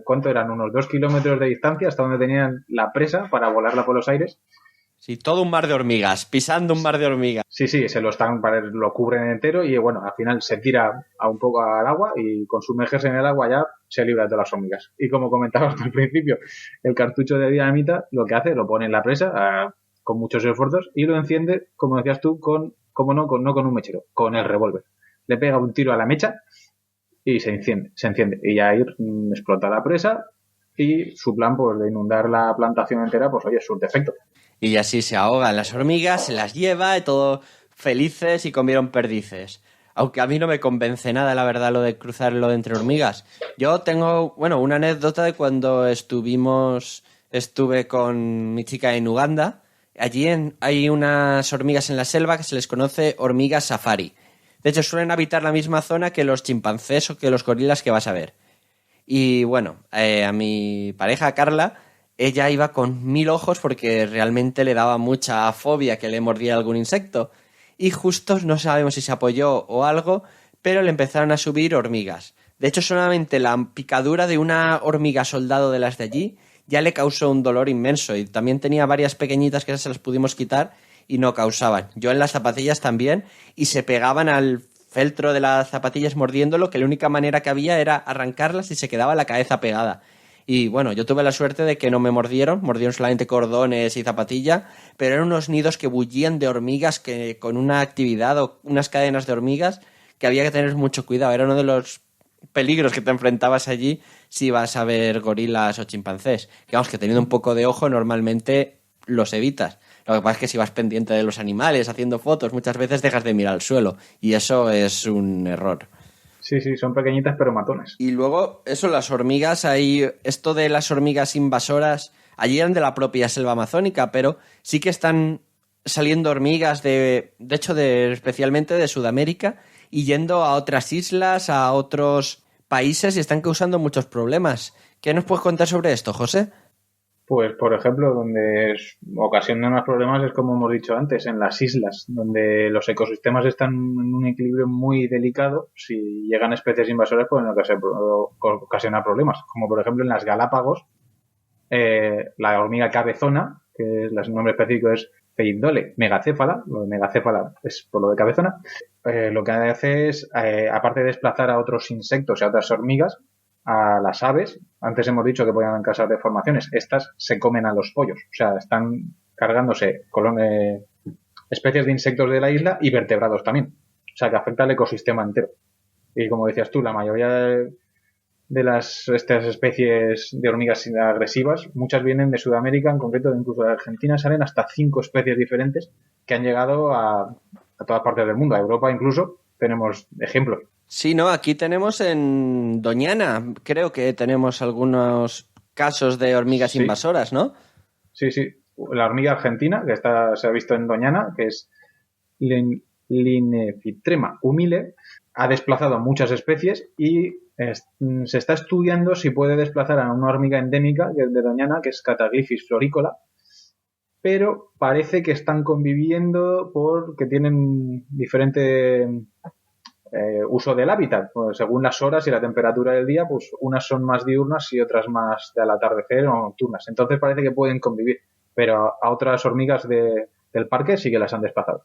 ¿cuánto eran? Unos 2 kilómetros de distancia hasta donde tenían la presa para volarla por los aires. Sí, todo un mar de hormigas, pisando un mar de hormigas. Sí, lo cubren entero y bueno, al final se tira un poco al agua y con sumergerse en el agua ya se libra de todas las hormigas. Y como comentabas al principio, el cartucho de dinamita lo que hace, lo pone en la presa con muchos esfuerzos y lo enciende, como decías tú, no con un mechero, con el revólver. Le pega un tiro a la mecha y se enciende. Y ya ahí explota la presa y su plan pues de inundar la plantación entera, pues oye, es un defecto. Y así se ahogan las hormigas, se las lleva y todo felices y comieron perdices. Aunque a mí no me convence nada, la verdad, lo de cruzarlo entre hormigas. Yo tengo, una anécdota de cuando estuve con mi chica en Uganda. Allí hay unas hormigas en la selva que se les conoce hormigas safari. De hecho, suelen habitar la misma zona que los chimpancés o que los gorilas que vas a ver. Y a mi pareja, Carla, ella iba con 1000 ojos porque realmente le daba mucha fobia que le mordiera algún insecto. Y justo no sabemos si se apoyó o algo, pero le empezaron a subir hormigas. De hecho, solamente la picadura de una hormiga soldado de las de allí ya le causó un dolor inmenso. Y también tenía varias pequeñitas que se las pudimos quitar y no causaban. Yo en las zapatillas también, y se pegaban al feltro de las zapatillas mordiéndolo, que la única manera que había era arrancarlas y se quedaba la cabeza pegada. Y yo tuve la suerte de que no me mordieron solamente cordones y zapatilla, pero eran unos nidos que bullían de hormigas, que con una actividad o unas cadenas de hormigas que había que tener mucho cuidado. Era uno de los peligros que te enfrentabas allí si vas a ver gorilas o chimpancés. Que teniendo un poco de ojo normalmente los evitas. Lo que pasa es que si vas pendiente de los animales, haciendo fotos, muchas veces dejas de mirar al suelo y eso es un error. Sí, son pequeñitas pero matones. Y luego, las hormigas, esto de las hormigas invasoras, allí eran de la propia selva amazónica, pero sí que están saliendo hormigas especialmente de Sudamérica y yendo a otras islas, a otros países y están causando muchos problemas. ¿Qué nos puedes contar sobre esto, José? Pues, por ejemplo, donde ocasiona más problemas es, como hemos dicho antes, en las islas, donde los ecosistemas están en un equilibrio muy delicado. Si llegan especies invasoras, pueden ocasionar problemas. Como, por ejemplo, en las Galápagos, la hormiga cabezona, que el nombre específico es Pheidole megacéfala, lo de megacéfala es por lo de cabezona, lo que hace es, aparte de desplazar a otros insectos y a otras hormigas, a las aves, antes hemos dicho que podían causar deformaciones, estas se comen a los pollos, o sea, están cargándose especies de insectos de la isla y vertebrados también, o sea, que afecta al ecosistema entero. Y como decías tú, la mayoría de estas especies de hormigas agresivas, muchas vienen de Sudamérica, en concreto incluso de Argentina, salen hasta 5 especies diferentes que han llegado a todas partes del mundo, a Europa incluso, tenemos ejemplos. Sí, aquí tenemos en Doñana, creo que tenemos algunos casos de hormigas invasoras, ¿no? Sí, la hormiga argentina, que se ha visto en Doñana, que es Linephitrema humile, ha desplazado muchas especies y se está estudiando si puede desplazar a una hormiga endémica de Doñana, que es Cataglyphis floricola, pero parece que están conviviendo porque tienen diferente uso del hábitat. Pues según las horas y la temperatura del día, pues unas son más diurnas y otras más al atardecer o nocturnas. Entonces parece que pueden convivir, pero a otras hormigas del parque sí que las han desplazado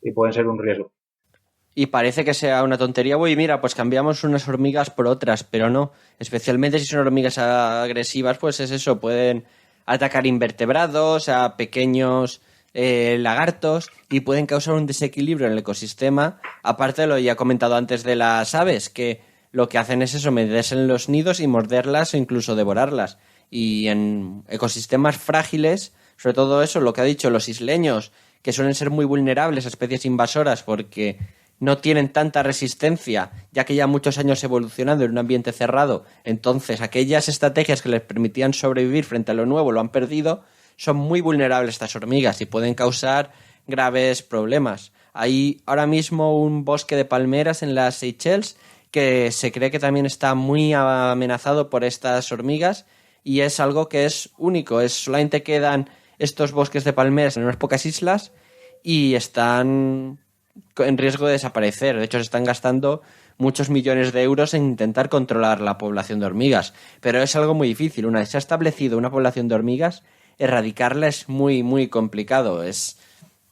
y pueden ser un riesgo. Y parece que sea una tontería, mira, pues cambiamos unas hormigas por otras, pero no. Especialmente si son hormigas agresivas, pues es eso, pueden atacar invertebrados, a pequeños lagartos y pueden causar un desequilibrio en el ecosistema, aparte de lo ya comentado antes de las aves, que lo que hacen es eso, meterse en los nidos y morderlas o incluso devorarlas. Y en ecosistemas frágiles, sobre todo eso, lo que ha dicho, los isleños, que suelen ser muy vulnerables a especies invasoras porque no tienen tanta resistencia, ya que ya muchos años evolucionando en un ambiente cerrado, entonces aquellas estrategias que les permitían sobrevivir frente a lo nuevo lo han perdido, son muy vulnerables estas hormigas y pueden causar graves problemas. Hay ahora mismo un bosque de palmeras en las Seychelles que se cree que también está muy amenazado por estas hormigas y es algo que es único, solamente quedan estos bosques de palmeras en unas pocas islas y están en riesgo de desaparecer. De hecho, se están gastando muchos millones de euros en intentar controlar la población de hormigas, pero es algo muy difícil. Una vez se ha establecido una población de hormigas, erradicarla es muy, muy complicado.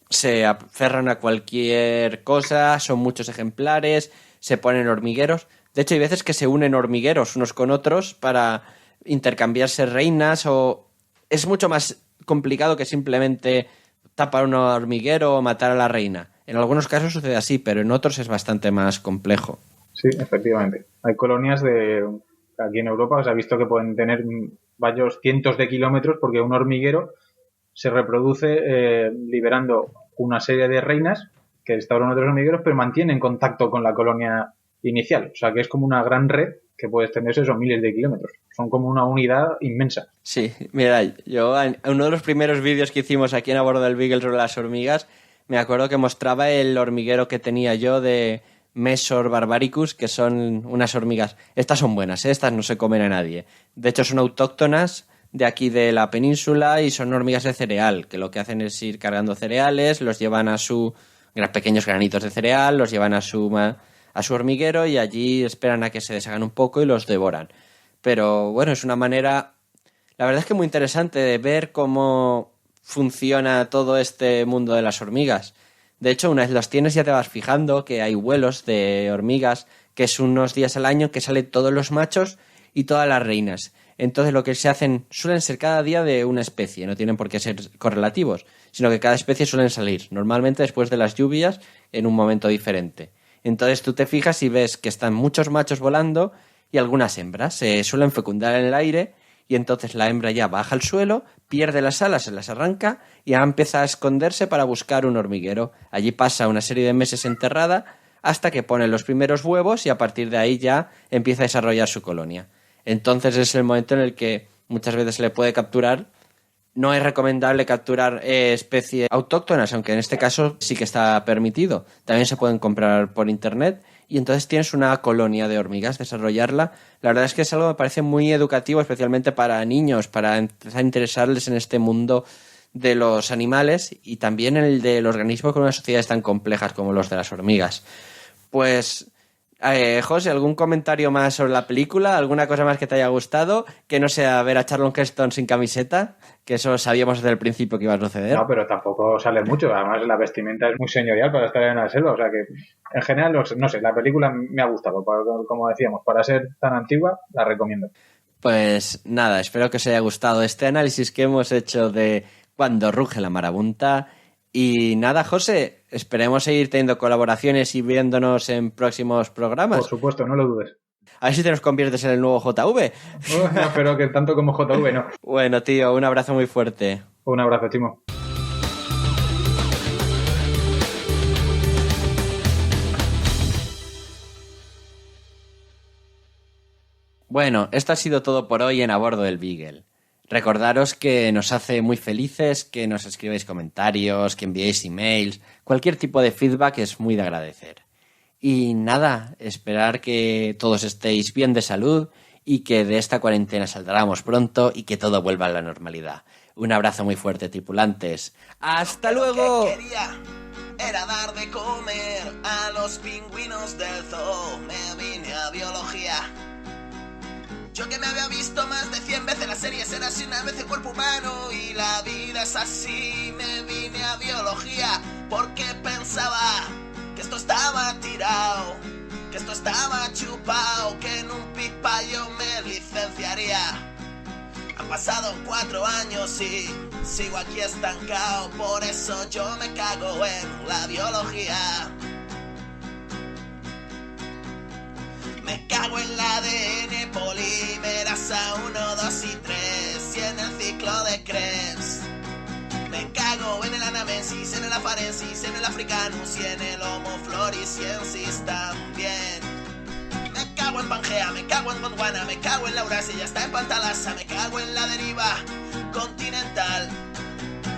Se aferran a cualquier cosa, son muchos ejemplares, se ponen hormigueros. De hecho, hay veces que se unen hormigueros unos con otros para intercambiarse reinas o es mucho más complicado que simplemente tapar un hormiguero o matar a la reina. En algunos casos sucede así, pero en otros es bastante más complejo. Sí, efectivamente. Hay colonias aquí en Europa, se ha visto que pueden tener varios cientos de kilómetros porque un hormiguero se reproduce liberando una serie de reinas que instauran otros hormigueros, pero mantienen contacto con la colonia inicial. O sea que es como una gran red que puede extenderse esos miles de kilómetros. Son como una unidad inmensa. Sí, mira, yo en uno de los primeros vídeos que hicimos aquí en A Bordo del Beagle sobre las hormigas, me acuerdo que mostraba el hormiguero que tenía yo de Mesor barbaricus, que son unas hormigas. Estas son buenas, estas no se comen a nadie. De hecho, son autóctonas de aquí de la península y son hormigas de cereal, que lo que hacen es ir cargando cereales, los llevan a pequeños granitos de cereal, los llevan a su hormiguero y allí esperan a que se deshagan un poco y los devoran. Pero bueno, es una manera, la verdad es que muy interesante de ver cómo funciona todo este mundo de las hormigas. De hecho, una vez las tienes ya te vas fijando que hay vuelos de hormigas, que es unos días al año que salen todos los machos y todas las reinas. Entonces lo que se hacen suelen ser cada día de una especie, no tienen por qué ser correlativos, sino que cada especie suelen salir, normalmente después de las lluvias, en un momento diferente. Entonces tú te fijas y ves que están muchos machos volando y algunas hembras. Se suelen fecundar en el aire y entonces la hembra ya baja al suelo, pierde las alas, se las arranca y ya empieza a esconderse para buscar un hormiguero. Allí pasa una serie de meses enterrada hasta que pone los primeros huevos y a partir de ahí ya empieza a desarrollar su colonia. Entonces es el momento en el que muchas veces se le puede capturar. No es recomendable capturar especies autóctonas, aunque en este caso sí que está permitido. También se pueden comprar por internet y entonces tienes una colonia de hormigas, desarrollarla. La verdad es que es algo que me parece muy educativo, especialmente para niños, para empezar a interesarles en este mundo de los animales y también el de los organismos con unas sociedades tan complejas como los de las hormigas. Pues José, ¿algún comentario más sobre la película? ¿Alguna cosa más que te haya gustado? Que no sea ver a Charlton Heston sin camiseta, que eso sabíamos desde el principio que iba a suceder. No, pero tampoco sale mucho. Además, la vestimenta es muy señorial para estar en la selva. O sea que, en general, no sé, la película me ha gustado. Como decíamos, para ser tan antigua, la recomiendo. Pues nada, espero que os haya gustado este análisis que hemos hecho de Cuando ruge la marabunta. Y nada, José, esperemos seguir teniendo colaboraciones y viéndonos en próximos programas. Por supuesto, no lo dudes. A ver si te nos conviertes en el nuevo JV. No, pero que tanto como JV no. Bueno, tío, un abrazo muy fuerte. Un abrazo, Chimo. Bueno, esto ha sido todo por hoy en A Bordo del Beagle. Recordaros que nos hace muy felices que nos escribáis comentarios, que enviéis emails, cualquier tipo de feedback es muy de agradecer. Y nada, esperar que todos estéis bien de salud y que de esta cuarentena saldremos pronto y que todo vuelva a la normalidad. Un abrazo muy fuerte, tripulantes. ¡Hasta luego! Lo que quería era dar de comer a los pingüinos del zoo. Me vine a biología. Yo que me había visto más de 100 veces las series, era así una vez el cuerpo humano y la vida es así. Me vine a biología porque pensaba que esto estaba tirado, que esto estaba chupado, que en un pipa yo me licenciaría. Han pasado 4 años y sigo aquí estancado. Por eso yo me cago en la biología. Me cago en la ADN, polimerasa 1, 2 y 3 y en el ciclo de Krebs. Me cago en el anamensis, en el afarensis, en el africanus y en el homo floresiensis también. Me cago en Pangea, me cago en Gondwana, me cago en la Eurasia y hasta en Pantalasa. Me cago en la deriva continental.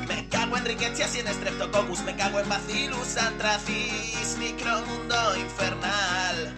Me cago en Rickettsia y en Streptococcus. Me cago en Bacillus anthracis, micromundo infernal.